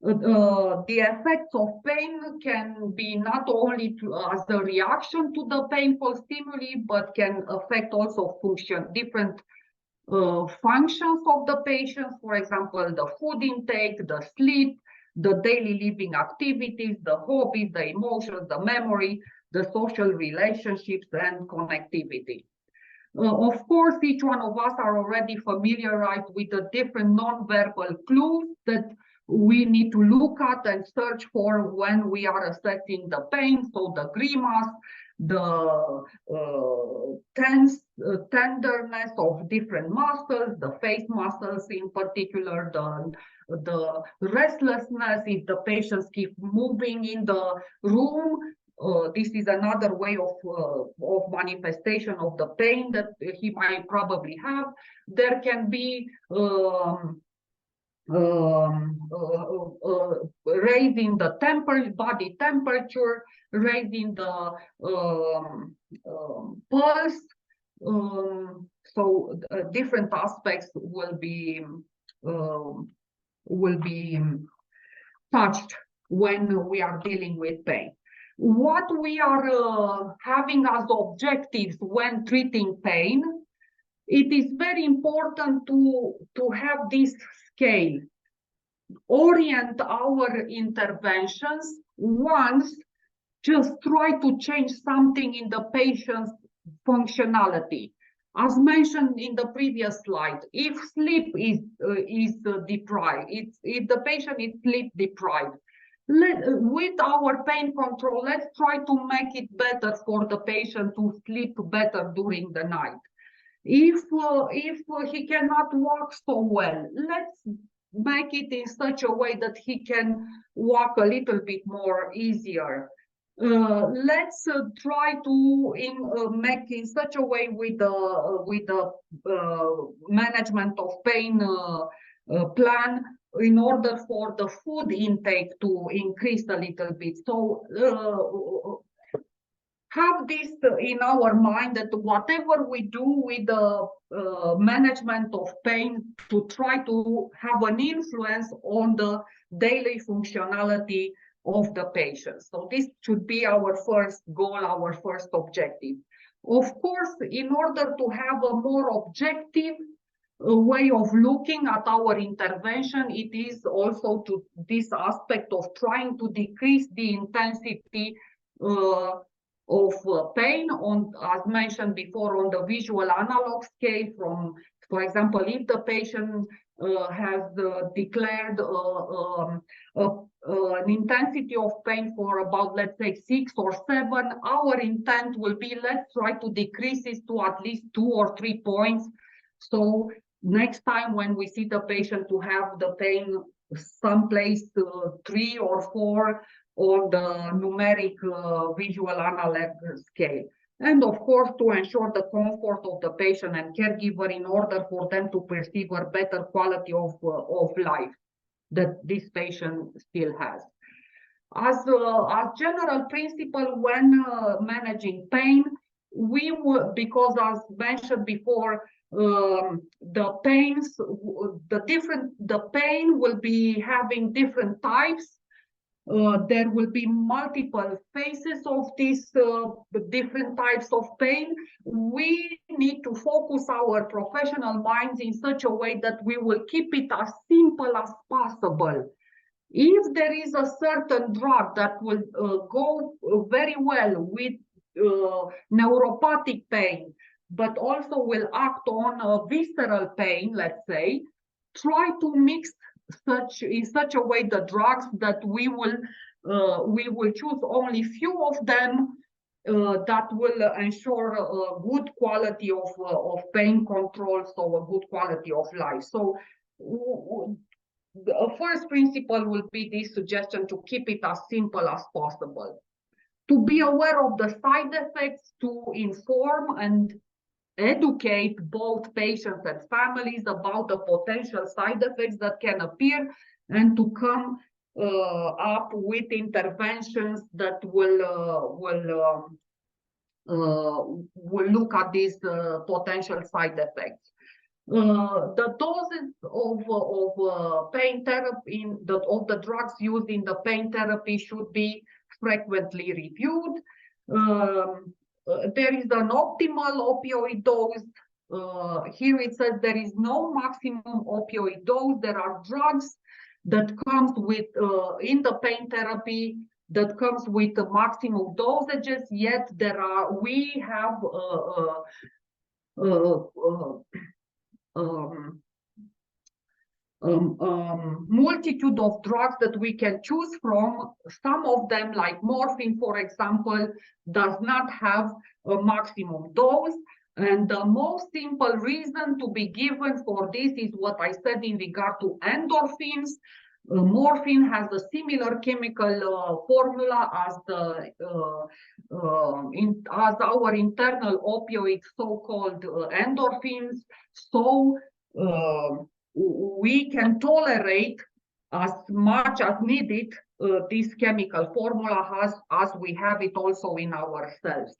The effects of pain can be not only as a reaction to the painful stimuli, but can affect also different functions of the patients. For example, the food intake, the sleep, the daily living activities, the hobbies, the emotions, the memory, the social relationships, and connectivity. Of course, each one of us are already familiarized with the different non-verbal clues that we need to look at and search for when we are assessing the pain. So the grimace, the tenderness of different muscles, the face muscles in particular, the restlessness if the patients keep moving in the room. This is another way of manifestation of the pain that he might probably have. There can be raising the body temperature, raising the pulse. So different aspects will be touched when we are dealing with pain. What we are having as objectives when treating pain, it is very important to have this scale, orient our interventions. Once, just try to change something in the patient's functionality. As mentioned in the previous slide, if sleep is deprived, if the patient is sleep deprived, with our pain control, let's try to make it better for the patient to sleep better during the night. If he cannot walk so well, let's make it in such a way that he can walk a little bit more easier. Let's try to make in such a way with the management of pain plan in order for the food intake to increase a little bit. So have this in our mind that whatever we do with the management of pain to try to have an influence on the daily functionality of the patient. So this should be our first goal, our first objective. Of course, in order to have a more objective way of looking at our intervention, it is also to this aspect of trying to decrease the intensity of pain, on, as mentioned before, on the visual analog scale. From, for example, if the patient has declared an intensity of pain for about, let's say, 6 or 7, our intent will be, let's try to decrease it to at least 2 or 3 points. So next time when we see the patient to have the pain someplace 3 or 4 on the numeric visual analog scale. And of course, to ensure the comfort of the patient and caregiver in order for them to perceive a better quality of life that this patient still has. As a general principle when managing pain, we will, because as mentioned before, the pain will be having different types. There will be multiple phases of these different types of pain. We need to focus our professional minds in such a way that we will keep it as simple as possible. If there is a certain drug that will go very well with neuropathic pain, but also will act on visceral pain, let's say, try to mix in such a way the drugs that we will choose only few of them that will ensure a good quality of pain control, so a good quality of life. So the first principle will be this suggestion to keep it as simple as possible. To be aware of the side effects, to inform and educate both patients and families about the potential side effects that can appear, and to come up with interventions that will look at these potential side effects. The doses of pain therapy, of the drugs used in the pain therapy should be frequently reviewed. There is an optimal opioid dose. Here it says there is no maximum opioid dose. There are drugs that comes with, in the pain therapy, that comes with the maximum dosages, yet we have multitude of drugs that we can choose from. Some of them, like morphine, for example, does not have a maximum dose. And the most simple reason to be given for this is what I said in regard to endorphins. Morphine has a similar chemical formula as our internal opioid, so-called endorphins. So we can tolerate as much as needed this chemical formula as we have it also in ourselves.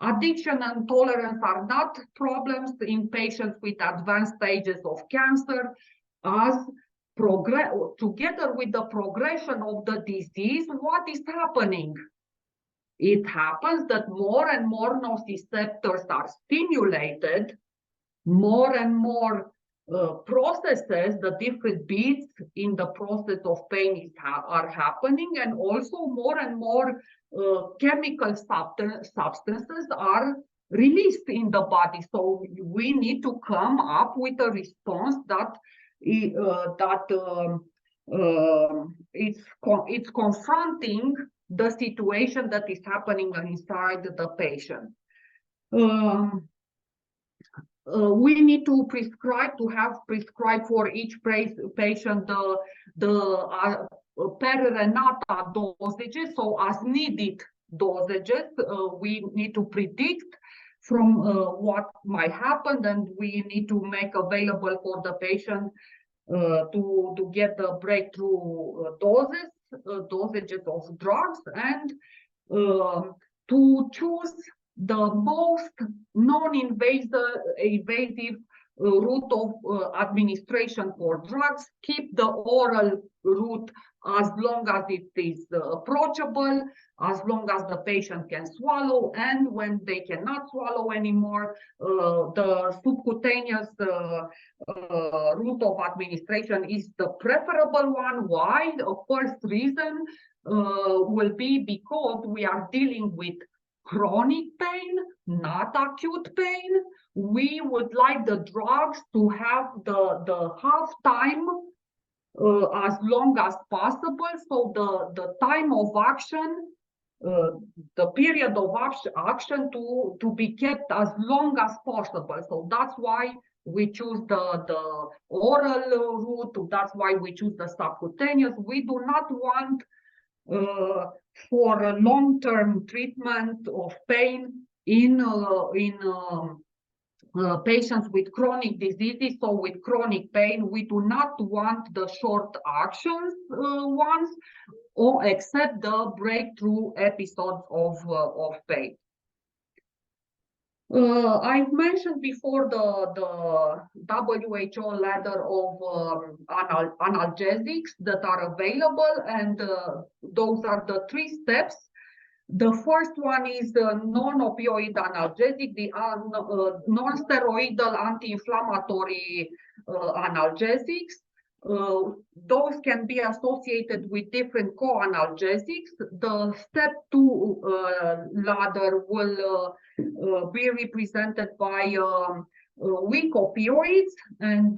Addiction and tolerance are not problems in patients with advanced stages of cancer, as together with the progression of the disease, what is happening? It happens that more and more nociceptors are stimulated, more and more processes, the different beats in the process of pain are happening, and also more and more chemical substances are released in the body. So we need to come up with a response that it's confronting the situation that is happening inside the patient. We need to have prescribed for each patient the per renata dosages, so as needed dosages. We need to predict from what might happen, and we need to make available for the patient to get the breakthrough dosages of drugs, and to choose the most non-invasive route of administration for drugs. Keep the oral route as long as it is approachable, as long as the patient can swallow, and when they cannot swallow anymore, the subcutaneous route of administration is the preferable one. Why? The first reason will be because we are dealing with chronic pain, not acute pain. We would like the drugs to have the half time as long as possible, so the time of action, the period of action to be kept as long as possible. So that's why we choose the oral route. That's why we choose the subcutaneous. We do not want for a long-term treatment of pain in patients with chronic diseases, so with chronic pain. We do not want the short actions ones, or except the breakthrough episodes of pain. I've mentioned before the WHO ladder of analgesics that are available, and those are the 3 steps. The first one is the non-opioid analgesic, the non-steroidal anti-inflammatory analgesics. Those can be associated with different co-analgesics. The step 2 ladder will be represented by weak opioids, and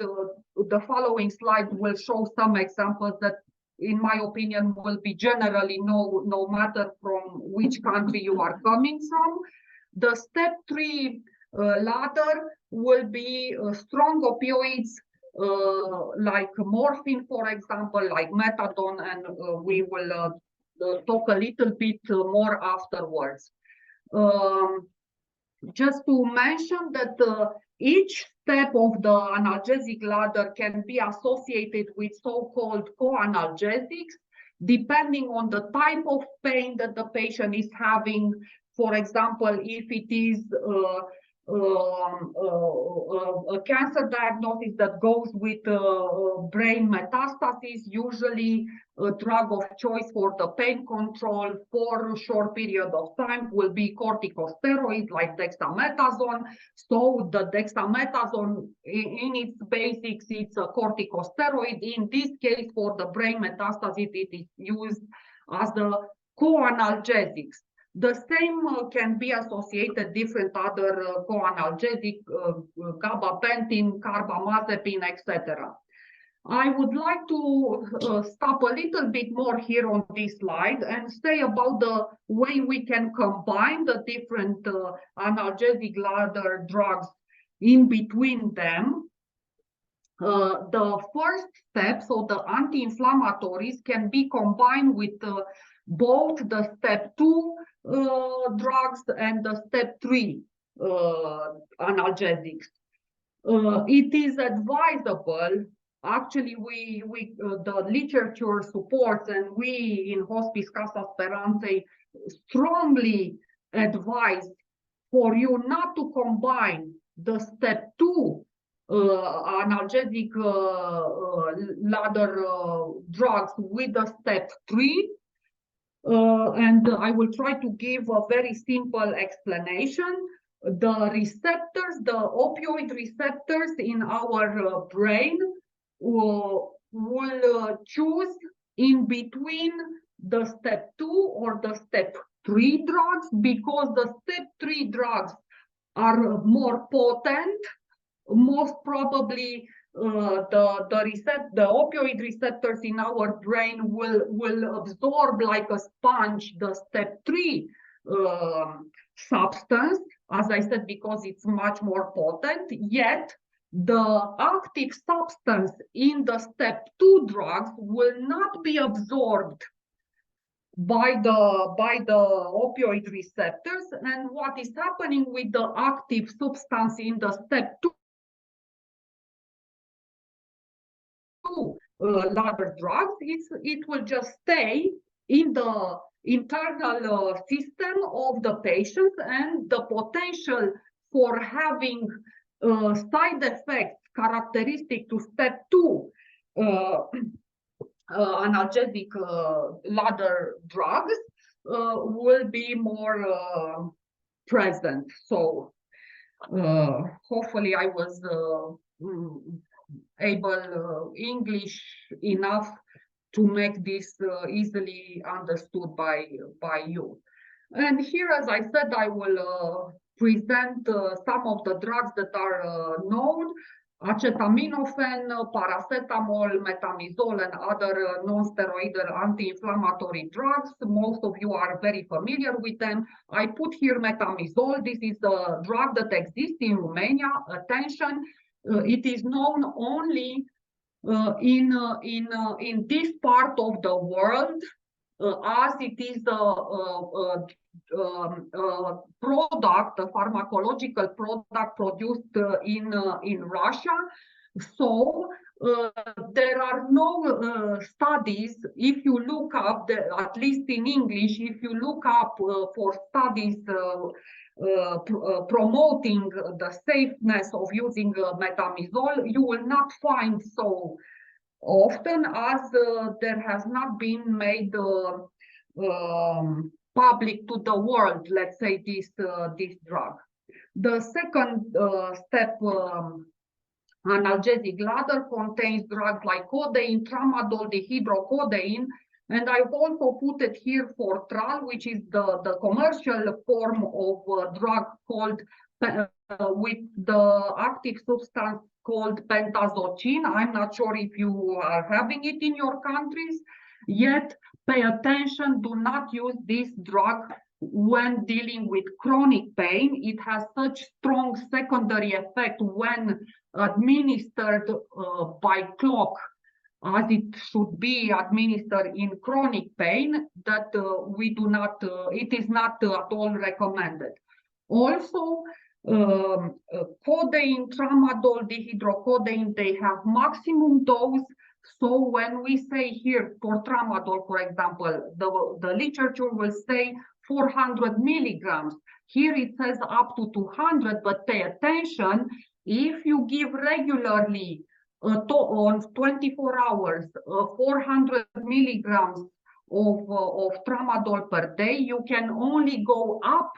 the following slide will show some examples that, in my opinion, will be generally no matter from which country you are coming from. The step 3 ladder will be strong opioids like morphine, for example, like methadone, and we will talk a little bit more afterwards. Just to mention that each step of the analgesic ladder can be associated with so-called co-analgesics, depending on the type of pain that the patient is having. For example, if it is a cancer diagnosis that goes with brain metastasis, usually a drug of choice for the pain control for a short period of time will be corticosteroids like dexamethasone. So the dexamethasone, in its basics, it's a corticosteroid. In this case, for the brain metastasis, it is used as the co-analgesics. The same can be associated different other co-analgesic, gabapentin, carbamazepine, etc. I would like to stop a little bit more here on this slide and say about the way we can combine the different analgesic ladder drugs in between them. The first step, so the anti-inflammatories, can be combined with both the step 2 drugs and the step 3 analgesics. It is advisable, actually the literature supports, and we in Hospice Casa Sperantei strongly advise for you not to combine the step 2 analgesic ladder drugs with the step 3. And I will try to give a very simple explanation. The receptors, the opioid receptors in our brain will choose in between the step 2 or the step 3 drugs, because the step 3 drugs are more potent. Most probably the opioid receptors in our brain will absorb like a sponge the step 3 substance, as I said, because it's much more potent. Yet the active substance in the step 2 drugs will not be absorbed by the opioid receptors. And what is happening with the active substance in the step 2 ladder drugs, it will just stay in the internal system of the patient, and the potential for having side effects characteristic to step 2 analgesic ladder drugs will be more present. So hopefully I was able English enough to make this easily understood by you. And here, as I said, I will present some of the drugs that are known: acetaminophen, paracetamol, metamizole, and other non-steroidal anti-inflammatory drugs. Most of you are very familiar with them. I put here metamizole. This is a drug that exists in Romania. Attention, it is known only in this part of the world, as it is product, a pharmacological product produced in Russia. So there are no studies. If you look up, at least in English, if you look up for studies promoting the safeness of using metamizole, you will not find so often, as there has not been made public to the world, let's say, this drug. The second step analgesic ladder contains drugs like codeine, tramadol, dihydrocodeine, and I've also put it here for Tral, which is the commercial form of drug called with the active substance called pentazocine. I'm not sure if you are having it in your countries, yet pay attention, do not use this drug when dealing with chronic pain. It has such strong secondary effect when administered by clock, as it should be administered in chronic pain, that we do not, it is not at all recommended. Also, codeine, tramadol, dihydrocodeine, they have maximum dose. So when we say here for tramadol, for example, the literature will say 400 milligrams. Here it says up to 200, but pay attention, if you give regularly on 24 hours 400 milligrams of tramadol per day, you can only go up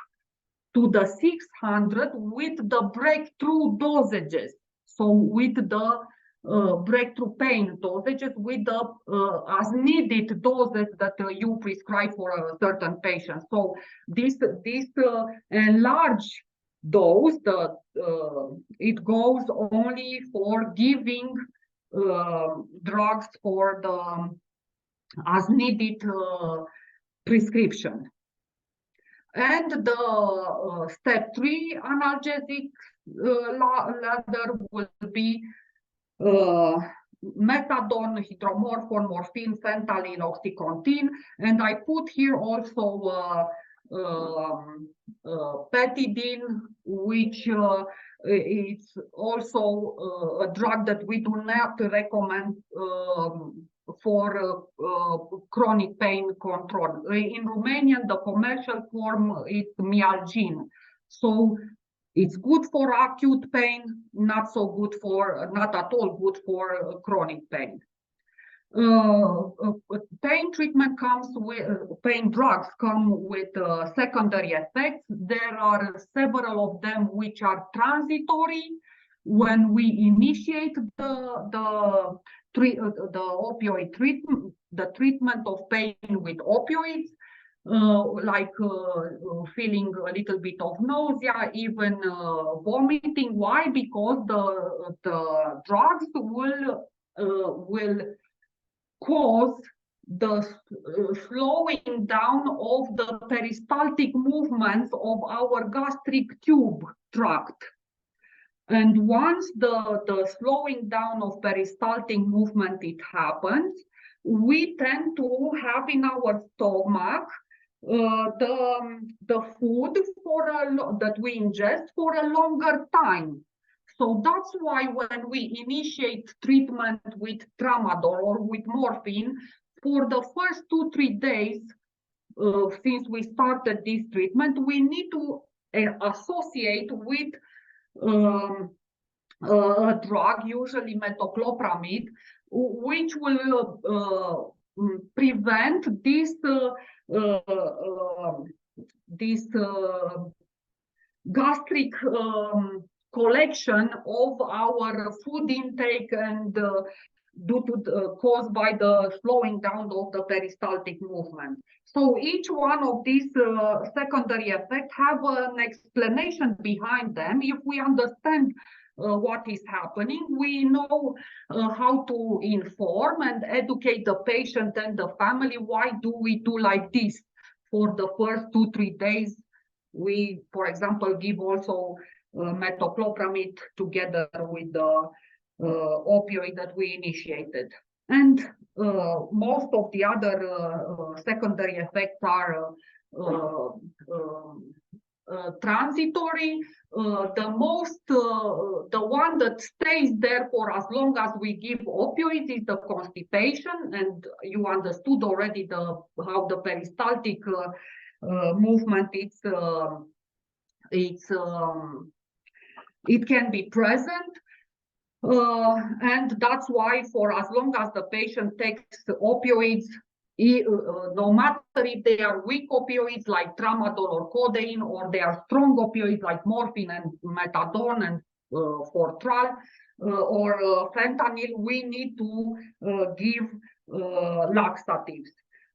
to the 600 with the breakthrough dosages. So with the breakthrough pain dosages, with the as needed doses that you prescribe for a certain patient. So this enlarged dose, it goes only for giving drugs for the as needed prescription. And the step 3 analgesic ladder will be methadone, hydromorphone, morphine, fentanyl, oxycontin, and I put here also petidine, which is also a drug that we do not recommend for chronic pain control. In Romanian, the commercial form is Mialgin. So It's good for acute pain, not at all good for chronic pain. Pain treatment comes with pain drugs come with secondary effects. There are several of them which are transitory. When we initiate the opioid treatment, the treatment of pain with opioids, like feeling a little bit of nausea, even vomiting. Why? Because the drugs will cause the slowing down of the peristaltic movements of our gastric tube tract. And once the slowing down of peristaltic movement, it happens, we tend to have in our stomach the food that we ingest for a longer time. So that's why when we initiate treatment with tramadol or with morphine, for the first 2-3 days since we started this treatment, we need to associate with a drug, usually metoclopramide, which will prevent this gastric collection of our food intake and caused by the slowing down of the peristaltic movement. So each one of these secondary effects have an explanation behind them. If we understand what is happening, we know how to inform and educate the patient and the family. Why do we do like this? For the first 2-3 days, we, for example, give also metoclopramide together with the opioid that we initiated. And most of the other secondary effects are transitory. The one that stays there for as long as we give opioids is the constipation, and you understood already how the peristaltic movement it can be present. And that's why for as long as the patient takes opioids, no matter if they are weak opioids like tramadol or codeine, or they are strong opioids like morphine and methadone and Fortral or fentanyl, we need to give laxatives.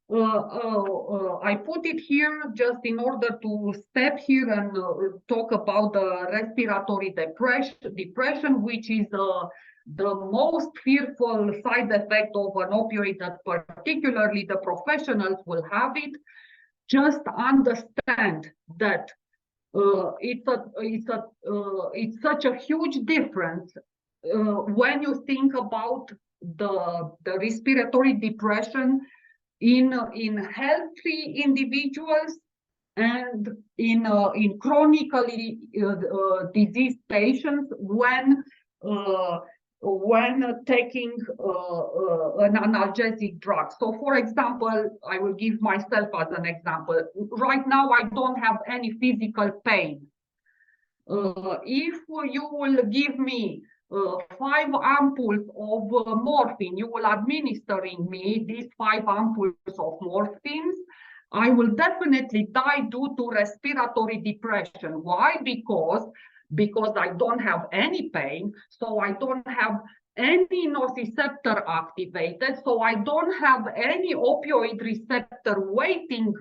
I put it here just in order to step here and talk about the respiratory depression, which is the most fearful side effect of an opioid that particularly the professionals will have it. Just understand that it's such a huge difference when you think about the respiratory depression in healthy individuals and in chronically diseased patients when taking an analgesic drug. So for example, I will give myself as an example. Right now, I don't have any physical pain. If you will give me 5 ampoules of morphine, you will administering me these 5 ampoules of morphine, I will definitely die due to respiratory depression. Why? Because I don't have any pain, so I don't have any nociceptor activated, so I don't have any opioid receptor waiting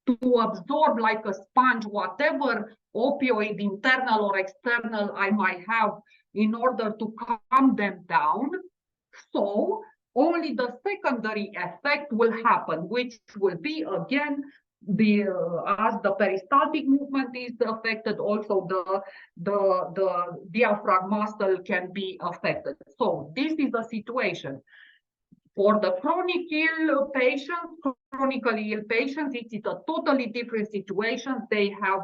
to absorb like a sponge whatever opioid, internal or external, I might have in order to calm them down. So only the secondary effect will happen, which will be again as the peristaltic movement is affected, also the diaphragm muscle can be affected. So this is the situation. For the chronically ill patients, it is a totally different situation. They have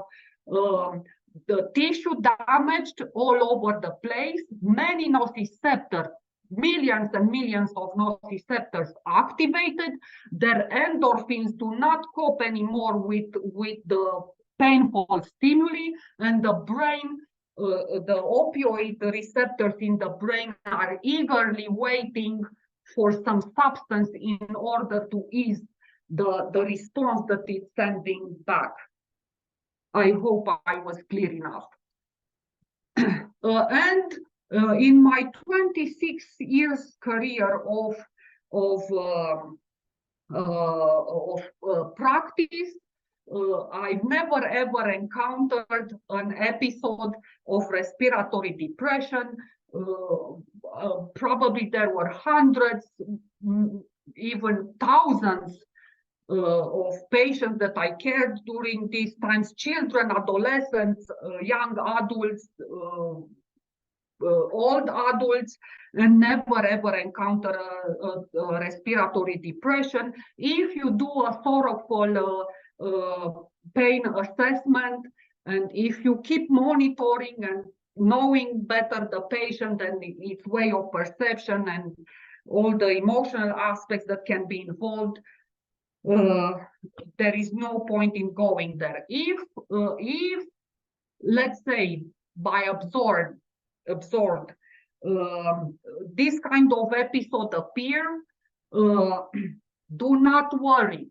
the tissue damaged all over the place, many nociceptors, millions and millions of nociceptors activated. Their endorphins do not cope anymore with the painful stimuli, and the brain the opioid receptors in the brain are eagerly waiting for some substance in order to ease the response that it's sending back. I hope I was clear enough. In my 26 years career of practice, I've never ever encountered an episode of respiratory depression. Probably there were hundreds, even thousands of patients that I cared during these times, children, adolescents, young adults, old adults, and never ever encounter a respiratory depression. If you do a thorough pain assessment, and if you keep monitoring and knowing better the patient and its way of perception and all the emotional aspects that can be involved, there is no point in going there. If let's say by absorbed this kind of episode appear, do not worry.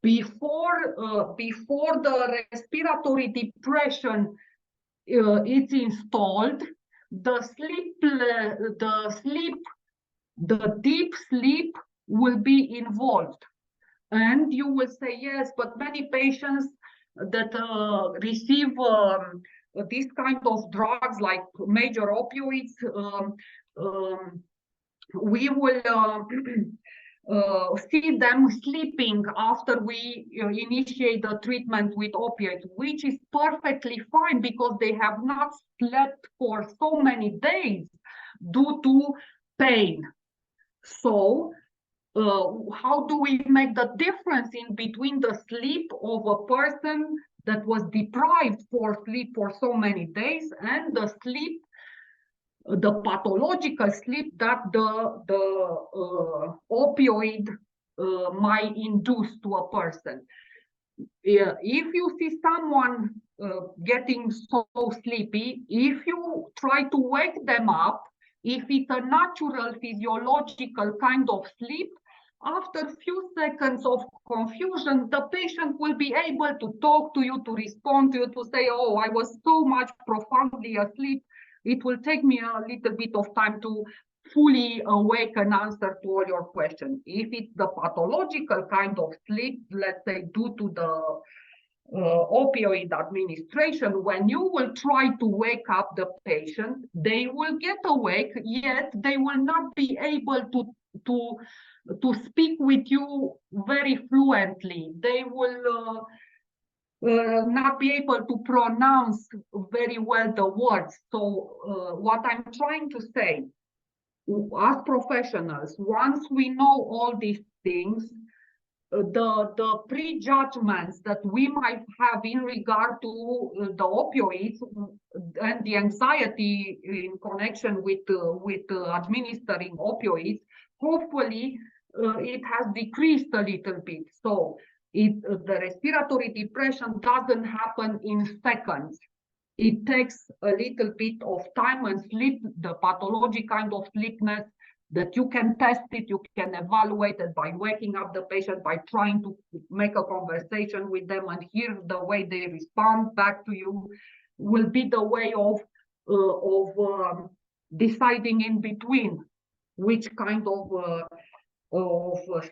Before the respiratory depression is installed, the deep sleep will be involved. And you will say, yes, but many patients that receive this kind of drugs like major opioids, we will see them sleeping after we initiate the treatment with opioids, which is perfectly fine because they have not slept for so many days due to pain. So how do we make the difference in between the sleep of a person that was deprived for sleep for so many days and the sleep, the pathological sleep that the opioid might induce to a person? If you see someone getting so sleepy, if you try to wake them up, if it's a natural physiological kind of sleep, after a few seconds of confusion, the patient will be able to talk to you, to respond to you, to say, oh, I was so much profoundly asleep. It will take me a little bit of time to fully awake and answer to all your questions. If it's the pathological kind of sleep, let's say due to the opioid administration, when you will try to wake up the patient, they will get awake, yet they will not be able to speak with you very fluently. They will not be able to pronounce very well the words. So what I'm trying to say, as professionals, once we know all these things, the prejudgments that we might have in regard to the opioids and the anxiety in connection with administering opioids, hopefully it has decreased a little bit. So the respiratory depression doesn't happen in seconds. It takes a little bit of time, and sleep, the pathologic kind of sleepiness, that you can test it, you can evaluate it by waking up the patient, by trying to make a conversation with them and hear the way they respond back to you, will be the way of deciding in between which kind of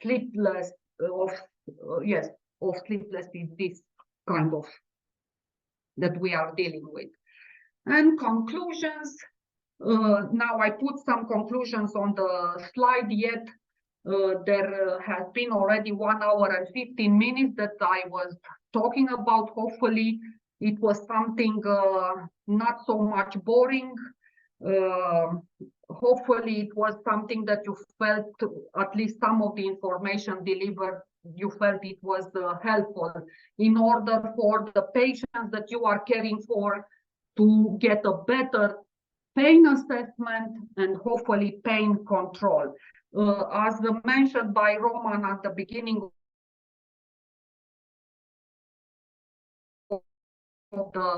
sleepless is this kind of that we are dealing with. And conclusions. Now I put some conclusions on the slide, yet there has been already 1 hour and 15 minutes that I was talking about. Hopefully it was something not so much boring. Hopefully it was something that you felt, at least some of the information delivered, you felt it was helpful in order for the patients that you are caring for to get a better pain assessment and hopefully pain control. As mentioned by Roman at the beginning of the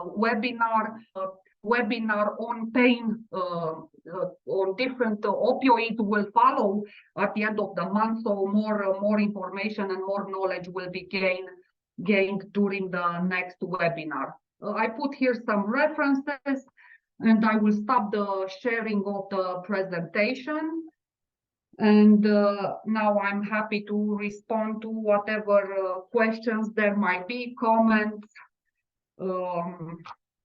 webinar on pain, on different opioids will follow at the end of the month. So more information and more knowledge will be gained during the next webinar. I put here some references, and I will stop the sharing of the presentation. And now I'm happy to respond to whatever questions there might be, comments,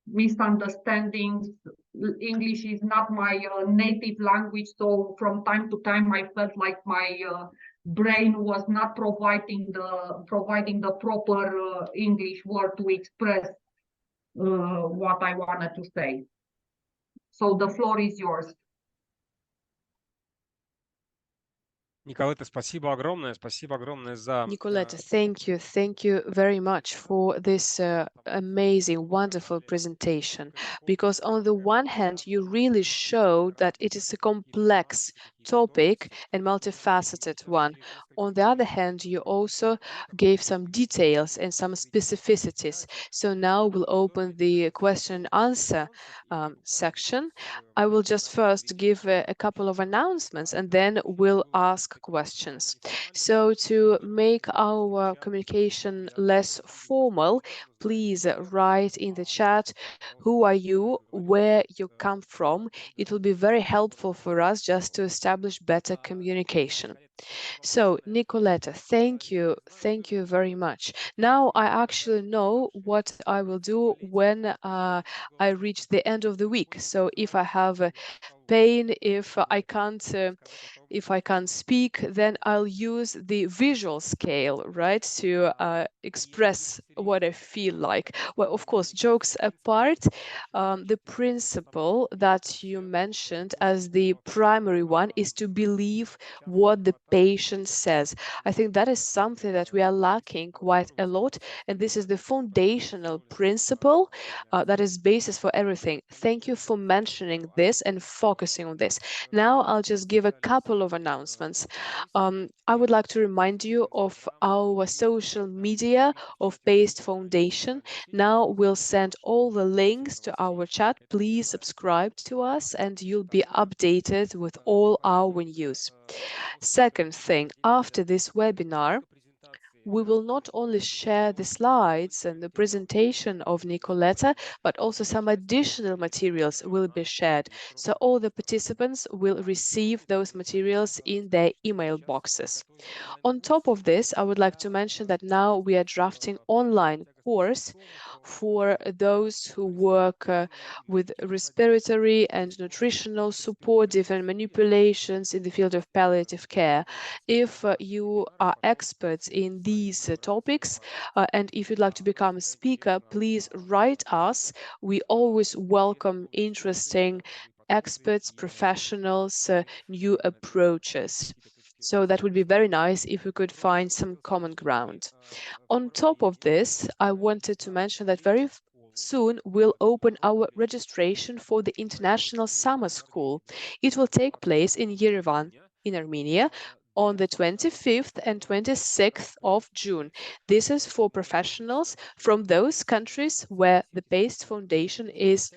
misunderstandings. English is not my native language, so from time to time I felt like my brain was not providing the proper English word to express what I wanted to say. So the floor is yours. Nicoleta, спасибо огромное за... Nicoleta, thank you very much for this amazing, wonderful presentation. Because on the one hand, you really showed that it is a complex topic and multifaceted one. On the other hand, you also gave some details and some specificities. So now we'll open the question and answer section. I will just first give a couple of announcements and then we'll ask questions. So to make our communication less formal, please write in the chat who are you, where you come from. It will be very helpful for us just to establish better communication. So, Nicoleta, thank you very much. Now I actually know what I will do when I reach the end of the week. So if I have pain, if I can't speak, then I'll use the visual scale, right, to express what I feel like. Well, of course, jokes apart, the principle that you mentioned as the primary one is to believe what the patient says. I think that is something that we are lacking quite a lot, and this is the foundational principle that is basis for everything. Thank you for mentioning this and focusing on this. Now I'll just give a couple of announcements. I would like to remind you of our social media of PASTE Foundation. Now we'll send all the links to our chat. Please subscribe to us and you'll be updated with all our news. Second thing, after this webinar, we will not only share the slides and the presentation of Nicoleta, but also some additional materials will be shared. So all the participants will receive those materials in their email boxes. On top of this, I would like to mention that now we are drafting online course for those who work with respiratory and nutritional support, different manipulations in the field of palliative care. If you are experts in these topics and if you'd like to become a speaker, please write us. We always welcome interesting experts, professionals, new approaches. So that would be very nice if we could find some common ground. On top of this, I wanted to mention that very soon we'll open our registration for the International Summer School. It will take place in Yerevan, in Armenia, on the 25th and 26th of June. This is for professionals from those countries where the PASTE Foundation is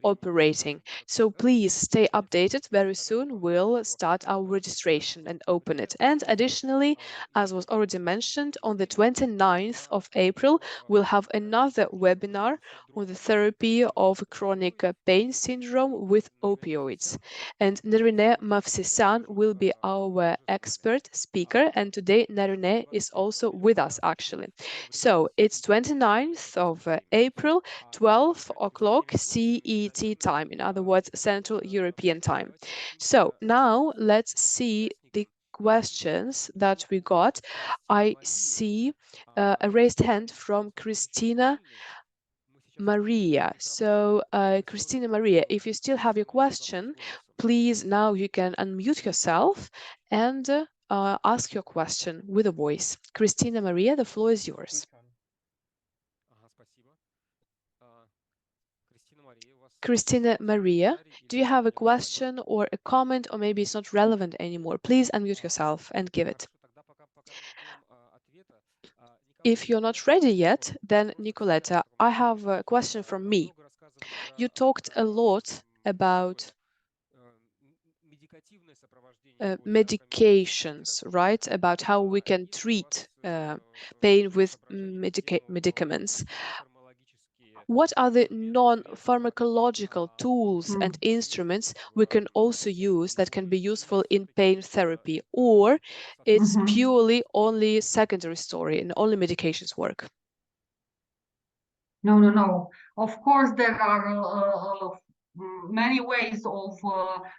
operating. So please stay updated. Very soon we'll start our registration and open it. And additionally, as was already mentioned, on the 29th of April, we'll have another webinar on the therapy of chronic pain syndrome with opioids. And Nerine Mavsisan will be our expert speaker. And today Nerine is also with us, actually. So it's 29th of April, 12 o'clock CET time, in other words, Central European time. So now let's see the questions that we got. I see a raised hand from Christina Maria. So Christina Maria, if you still have your question, please now you can unmute yourself and ask your question with a voice. Christina Maria, the floor is yours. Christina Maria, do you have a question or a comment, or maybe it's not relevant anymore? Please unmute yourself and give it. If you're not ready yet, then Nicoleta, I have a question from me. You talked a lot about medications, right? About how we can treat pain with medicaments. What are the non-pharmacological tools and instruments we can also use that can be useful in pain therapy, or it's purely only secondary story and only medications work? No. Of course, there are many ways of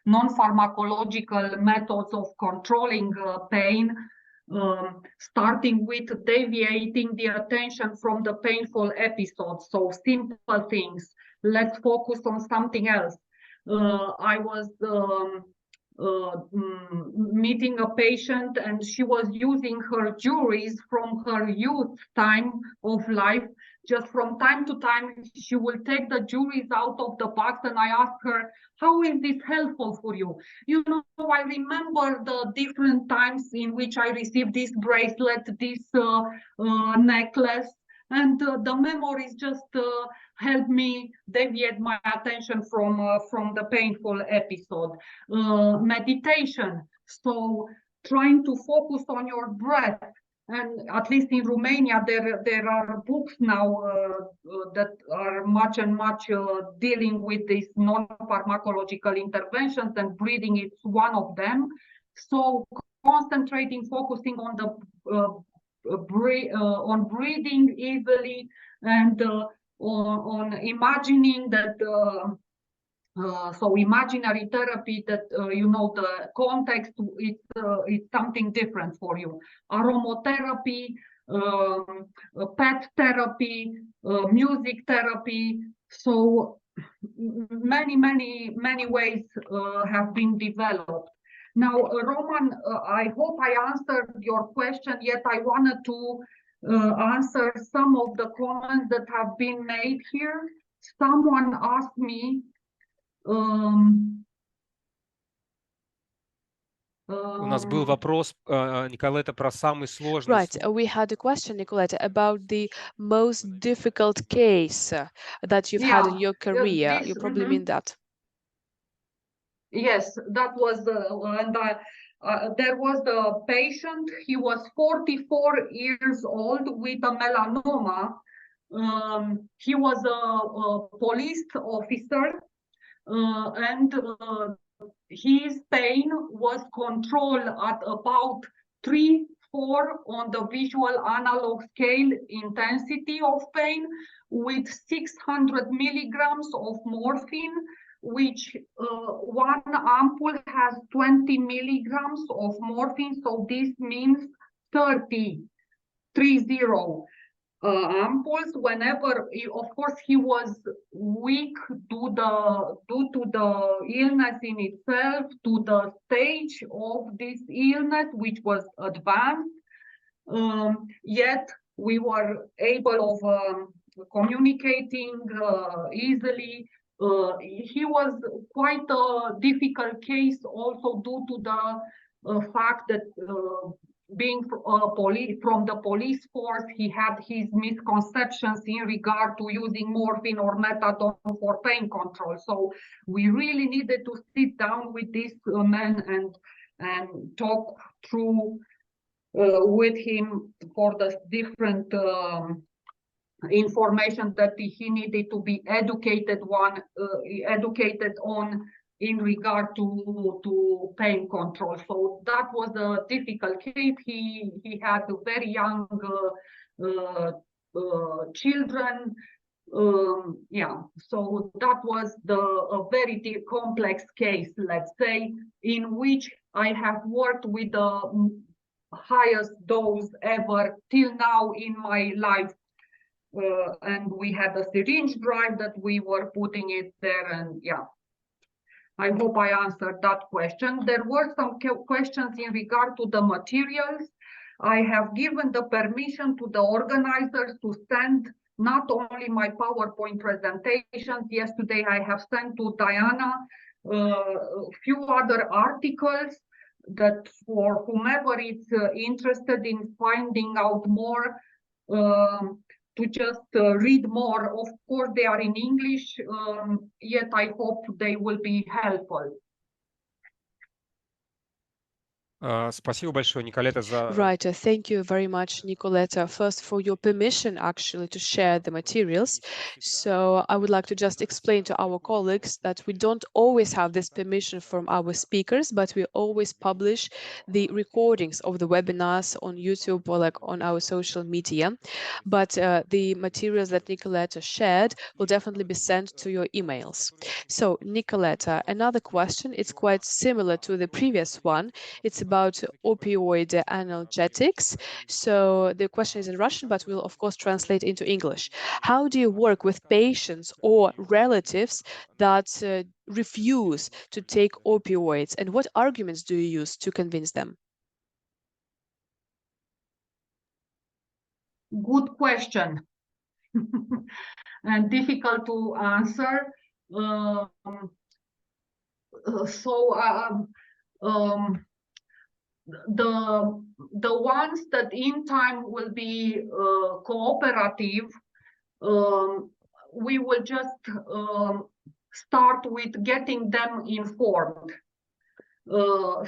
non-pharmacological methods of controlling pain, starting with deviating the attention from the painful episode. So simple things. Let's focus on something else. I was meeting a patient, and she was using her jewelries from her youth time of life. Just from time to time, she will take the jewelries out of the box, and I asked her, how is this helpful for you? You know, I remember the different times in which I received this bracelet, this necklace, and the memories just help me deviate my attention from the painful episode. Meditation, so trying to focus on your breath. And at least in Romania, there are books now that are much dealing with these non-pharmacological interventions, and breathing is one of them. So concentrating, focusing on the on breathing easily, and on imagining that. So imaginary therapy, that you know, the context, it's something different for you. Aromatherapy, pet therapy, music therapy. So many ways have been developed. Now, Roman, I hope I answered your question, yet I wanted to answer some of the comments that have been made here. Someone asked me, У нас был вопрос, Николета, про самый сложный Right, we had a question, Nicoleta, about the most difficult case that you've had in your career. You probably mean that. Yes, that was and there was a patient. He was 44 years old with a melanoma. He was a police officer, and his pain was controlled at about 3-4 on the visual analog scale intensity of pain, with 600 milligrams of morphine, which one ampoule has 20 milligrams of morphine. So this means 30 ampoules. Whenever, of course, he was weak due to the illness in itself, to the stage of this illness, which was advanced. Yet we were able of communicating easily. He was quite a difficult case, also due to the fact that being from the police force, he had his misconceptions in regard to using morphine or methadone for pain control. So we really needed to sit down with this man and talk through with him for the different information that he needed to be educated on in regard to pain control. So that was a difficult case. He had very young children. Yeah, so that was a very complex case, let's say, in which I have worked with the highest dose ever till now in my life. And we had a syringe drive that we were putting it there, and yeah. I hope I answered that question. There were some questions in regard to the materials. I have given the permission to the organizers to send not only my PowerPoint presentations. Yesterday, I have sent to Diana a few other articles that for whomever is interested in finding out more to just read more. Of course, they are in English, yet I hope they will be helpful. Спасибо большое, Николета, за... Right, thank you very much, Nicoleta, first for your permission actually to share the materials. So I would like to just explain to our colleagues that we don't always have this permission from our speakers, but we always publish the recordings of the webinars on YouTube or like on our social media. But the materials that Nicoleta shared will definitely be sent to your emails. So Nicoleta, another question, it's quite similar to the previous one. It's about opioid analgesics. So the question is in Russian, but we'll of course translate into English. How do you work with patients or relatives that refuse to take opioids, and what arguments do you use to convince them? Good question. And difficult to answer. The ones that in time will be cooperative, we will just start with getting them informed,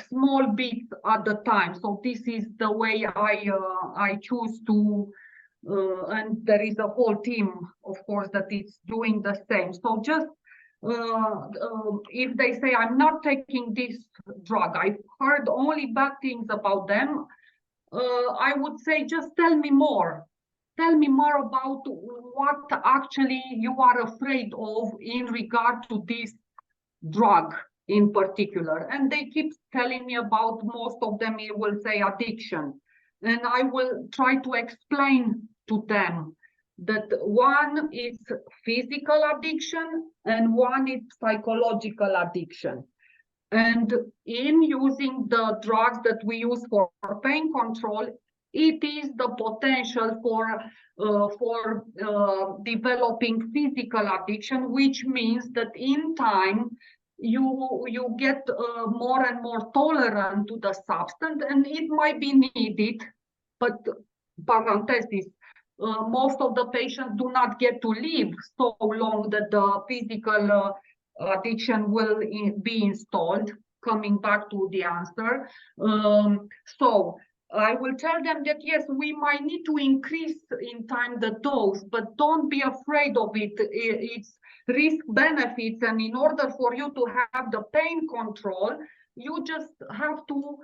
small bits at the time. So this is the way I choose to, and there is a whole team, of course, that is doing the same. So just if they say, I'm not taking this drug, I've heard only bad things about them, I would say, just tell me more. Tell me more about what actually you are afraid of in regard to this drug in particular. And they keep telling me about, most of them will say addiction. And I will try to explain to them that one is physical addiction and one is psychological addiction. And in using the drugs that we use for pain control, it is the potential for developing physical addiction, which means that in time you get more and more tolerant to the substance, and it might be needed. But parenthesis, most of the patients do not get to live so long that the physical addiction will be installed. Coming back to the answer, so I will tell them that yes, we might need to increase in time the dose, but don't be afraid of it. It's risk benefits, and in order for you to have the pain control, you just have to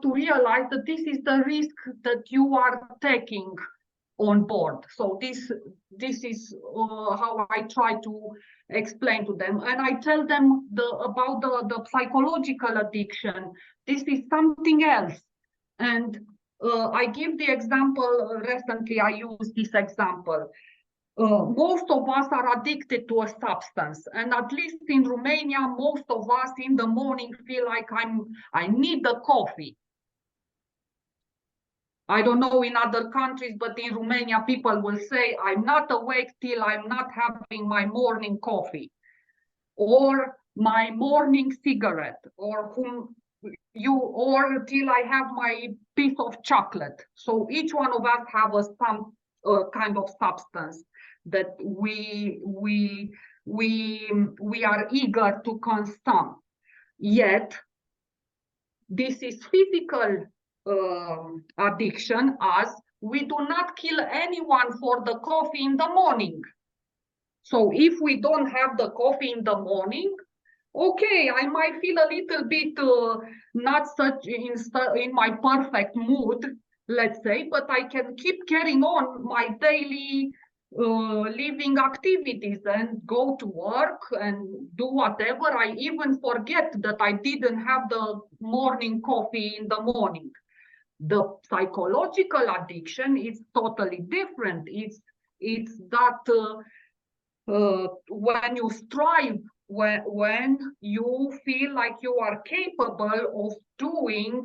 realize that this is the risk that you are taking on board. So this is how I try to explain to them, and I tell them about the psychological addiction. This is something else, and I give the example. Recently, I used this example. Most of us are addicted to a substance, and at least in Romania, most of us in the morning feel like I need the coffee. I don't know in other countries, but in Romania, people will say, I'm not awake till I'm not having my morning coffee or my morning cigarette, or till I have my piece of chocolate. So each one of us have some kind of substance that we are eager to consume. Yet, this is physical addiction, as we do not kill anyone for the coffee in the morning. So if we don't have the coffee in the morning, okay, I might feel a little bit not such in my perfect mood, let's say, but I can keep carrying on my daily living activities and go to work and do whatever. I even forget that I didn't have the morning coffee in the morning. The psychological addiction is totally different. It's that when you strive, when you feel like you are capable of doing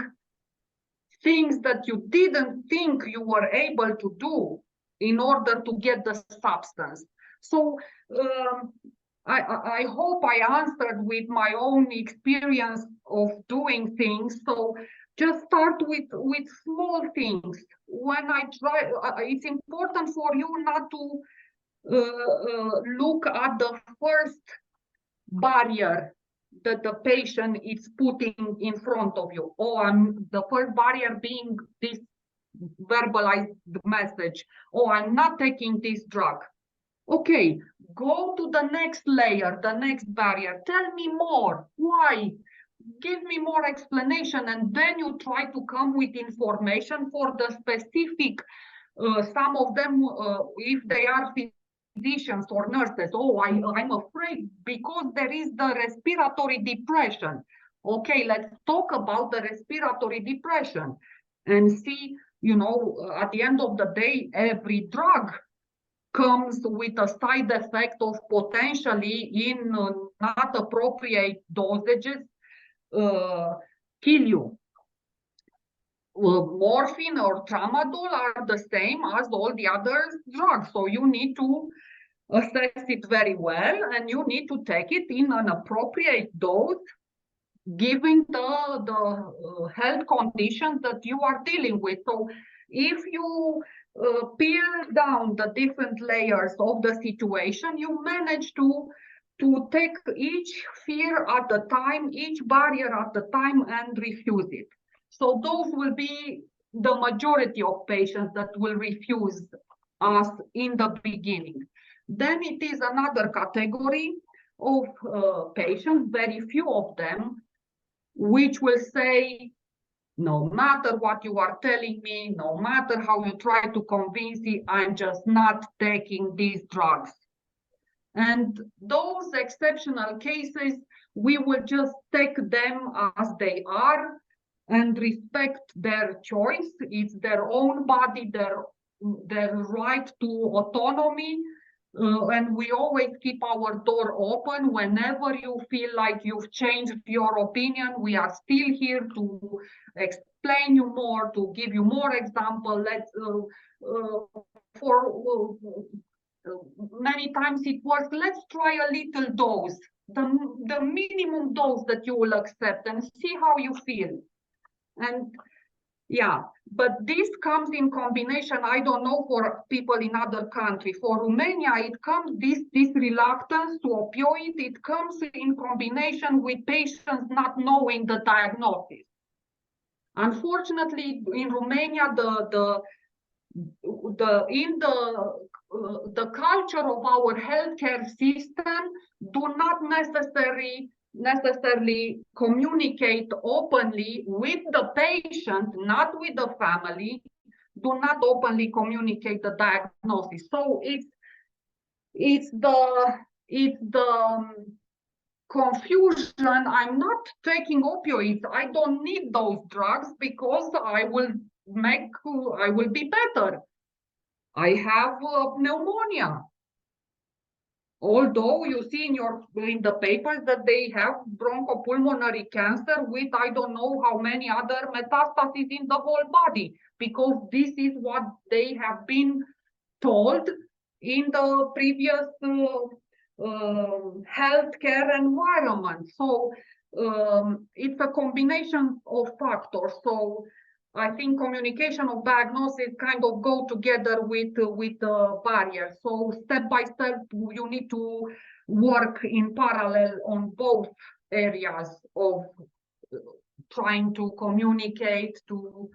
things that you didn't think you were able to do in order to get the substance. So I hope I answered with my own experience of doing things. So Just start with small things. When I try, it's important for you not to look at the first barrier that the patient is putting in front of you. The first barrier being this verbalized message. Oh, I'm not taking this drug. Okay, go to the next layer, the next barrier. Tell me more. Why? Give me more explanation, and then you try to come with information for the specific, some of them, if they are physicians or nurses. Oh, I'm afraid because there is the respiratory depression. Okay, let's talk about the respiratory depression and see, you know, at the end of the day, every drug comes with a side effect of potentially in not appropriate dosages kill you. Morphine or tramadol are the same as all the other drugs, so you need to assess it very well, and you need to take it in an appropriate dose, given the health conditions that you are dealing with. So if you peel down the different layers of the situation, you manage to take each fear at a time, each barrier at a time, and refuse it. So those will be the majority of patients that will refuse us in the beginning. Then it is another category of patients, very few of them, which will say, no matter what you are telling me, no matter how you try to convince me, I'm just not taking these drugs. And those exceptional cases, we will just take them as they are and respect their choice. It's their own body, their right to autonomy. And we always keep our door open. Whenever you feel like you've changed your opinion, we are still here to explain you more, to give you more example. Many times it was, let's try a little dose, the minimum dose that you will accept, and see how you feel. And yeah, but this comes in combination, I don't know for people in other countries. For Romania, it comes, this reluctance to opioid, it comes in combination with patients not knowing the diagnosis. Unfortunately, in Romania, the culture of our healthcare system do not necessarily communicate openly with the patient, not with the family, do not openly communicate the diagnosis. So it's the confusion. I'm not taking opioids. I don't need those drugs because I will be better. I have pneumonia. Although you see in the papers that they have bronchopulmonary cancer with I don't know how many other metastases in the whole body, because this is what they have been told in the previous healthcare environment. So it's a combination of factors. So I think communication of diagnosis kind of go together with the barriers. So step by step, you need to work in parallel on both areas of trying to communicate, to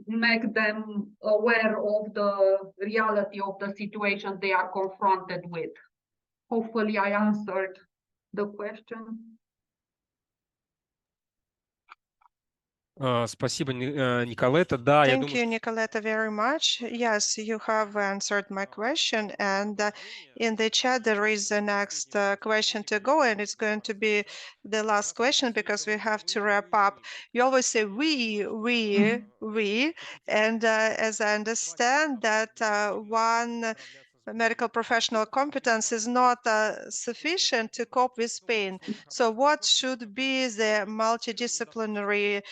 make them aware of the reality of the situation they are confronted with. Hopefully I answered the question. Спасибо, Nicoleta. Да, я Thank думаю, you, Nicoleta, very much. Yes, you have answered my question. And in the chat, there is the next question to go, and it's going to be the last question because we have to wrap up. You always say we, and as I understand that one medical professional competence is not sufficient to cope with pain. So what should be the multidisciplinary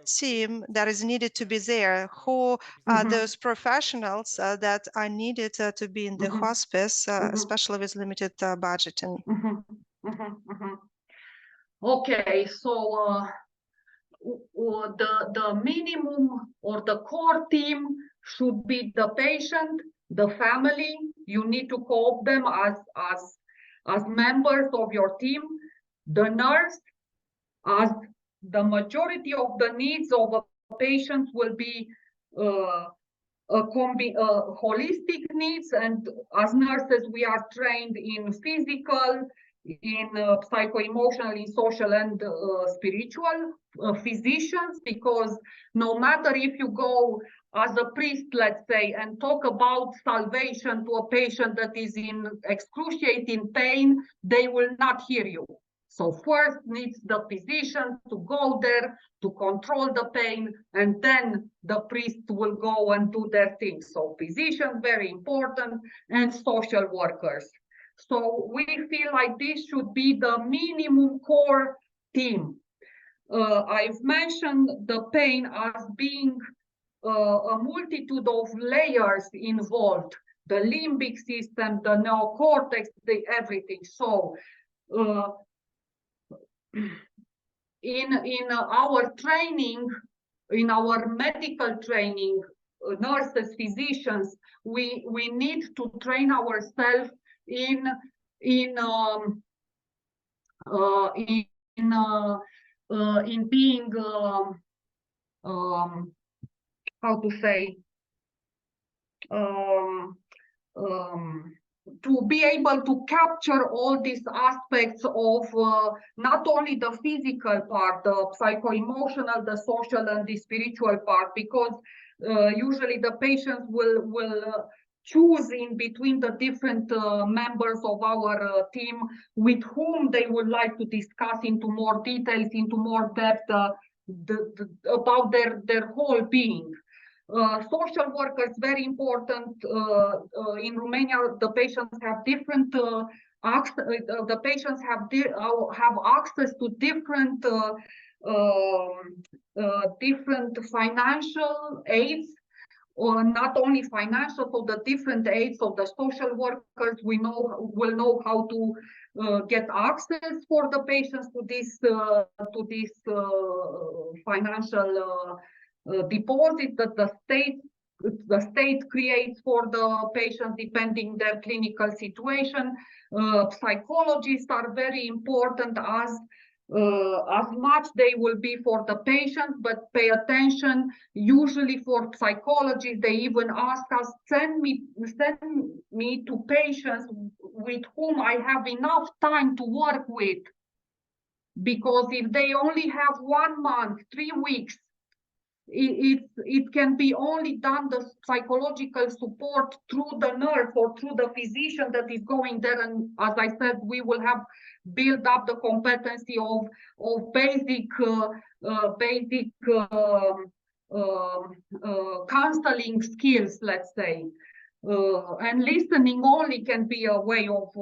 team that is needed to be there? Who are those professionals that are needed to be in the hospice, especially with limited budgeting? Okay, so the minimum or the core team should be the patient, the family. You need to co-opt them as members of your team, the nurse, as the majority of the needs of a patient will be holistic needs, and as nurses we are trained in physical, in psycho-emotional, in social and spiritual. Physicians, because no matter if you go as a priest, let's say, and talk about salvation to a patient that is in excruciating pain, they will not hear you. So first needs the physician to go there to control the pain, and then the priest will go and do their thing. So physicians, very important, and social workers. So we feel like this should be the minimum core team. I've mentioned the pain as being a multitude of layers involved, the limbic system, the neocortex, everything. So in our training, in our medical training, nurses, physicians, we need to train ourselves in being how to say, to be able to capture all these aspects of not only the physical part, the psycho-emotional, the social and the spiritual part, because usually the patients will choose in between the different members of our team with whom they would like to discuss into more details, into more depth about their whole being. Social workers, very important. In Romania, the patients have different the patients have access to different different financial aids, or not only financial, so the different aids of the social workers will know how to get access for the patients to this financial deposit that the state creates for the patient depending their clinical situation. Psychologists are very important as much they will be for the patient, but pay attention. Usually for psychologists, they even ask us, send me to patients with whom I have enough time to work with, because if they only have 1 month, 3 weeks, it can be only done the psychological support through the nurse or through the physician that is going there. And as I said, we will have built up the competency of basic counseling skills, let's say. And listening only can be a way of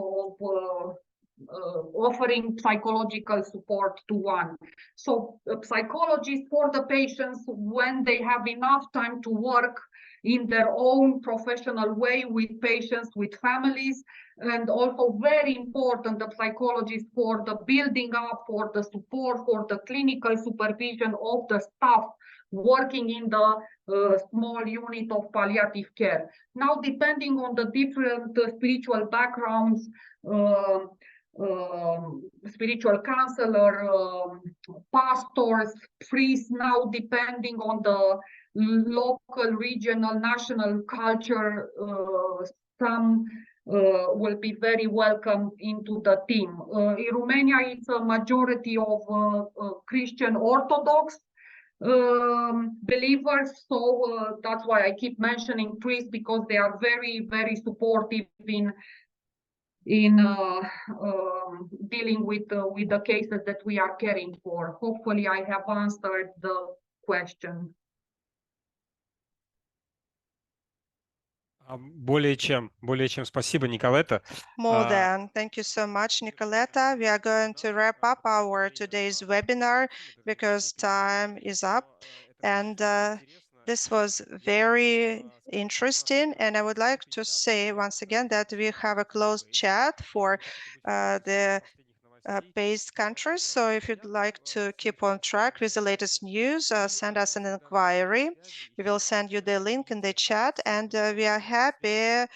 offering psychological support to one. So psychologists for the patients, when they have enough time to work in their own professional way with patients, with families, and also very important, the psychologists for the building up, for the support, for the clinical supervision of the staff working in the small unit of palliative care. Now, depending on the different spiritual backgrounds, spiritual counselor, pastors, priests, now depending on the local, regional, national culture, some will be very welcome into the team. In Romania, it's a majority of Christian Orthodox believers, so that's why I keep mentioning priests, because they are very, very supportive in dealing with the cases that we are caring for. Hopefully I have answered the question. Более чем спасибо, Nicoleta. More than. Thank you so much, Nicoleta. We are going to wrap up our today's webinar because time is up. And this was very interesting. And I would like to say once again that we have a closed chat for the based countries. So if you'd like to keep on track with the latest news, send us an inquiry. We will send you the link in the chat, and we are happy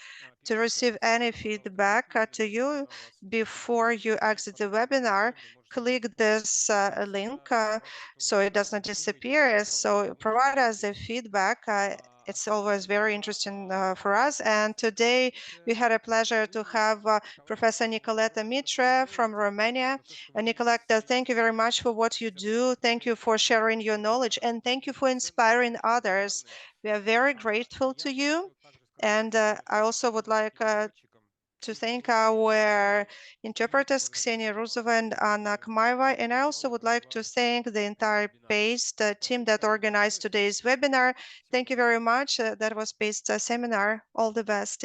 to receive any feedback to you. Before you exit the webinar, click this link so it does not disappear. So provide us the feedback. It's always very interesting for us. And today we had a pleasure to have Professor Nicoleta Mitrea from Romania. Nicoleta, thank you very much for what you do. Thank you for sharing your knowledge, and thank you for inspiring others. We are very grateful to you. And I also would like to thank our interpreters, Ksenia Ruzova and Anna Kmaeva. And I also would like to thank the entire PASTE team that organized today's webinar. Thank you very much. That was PASTE seminar. All the best.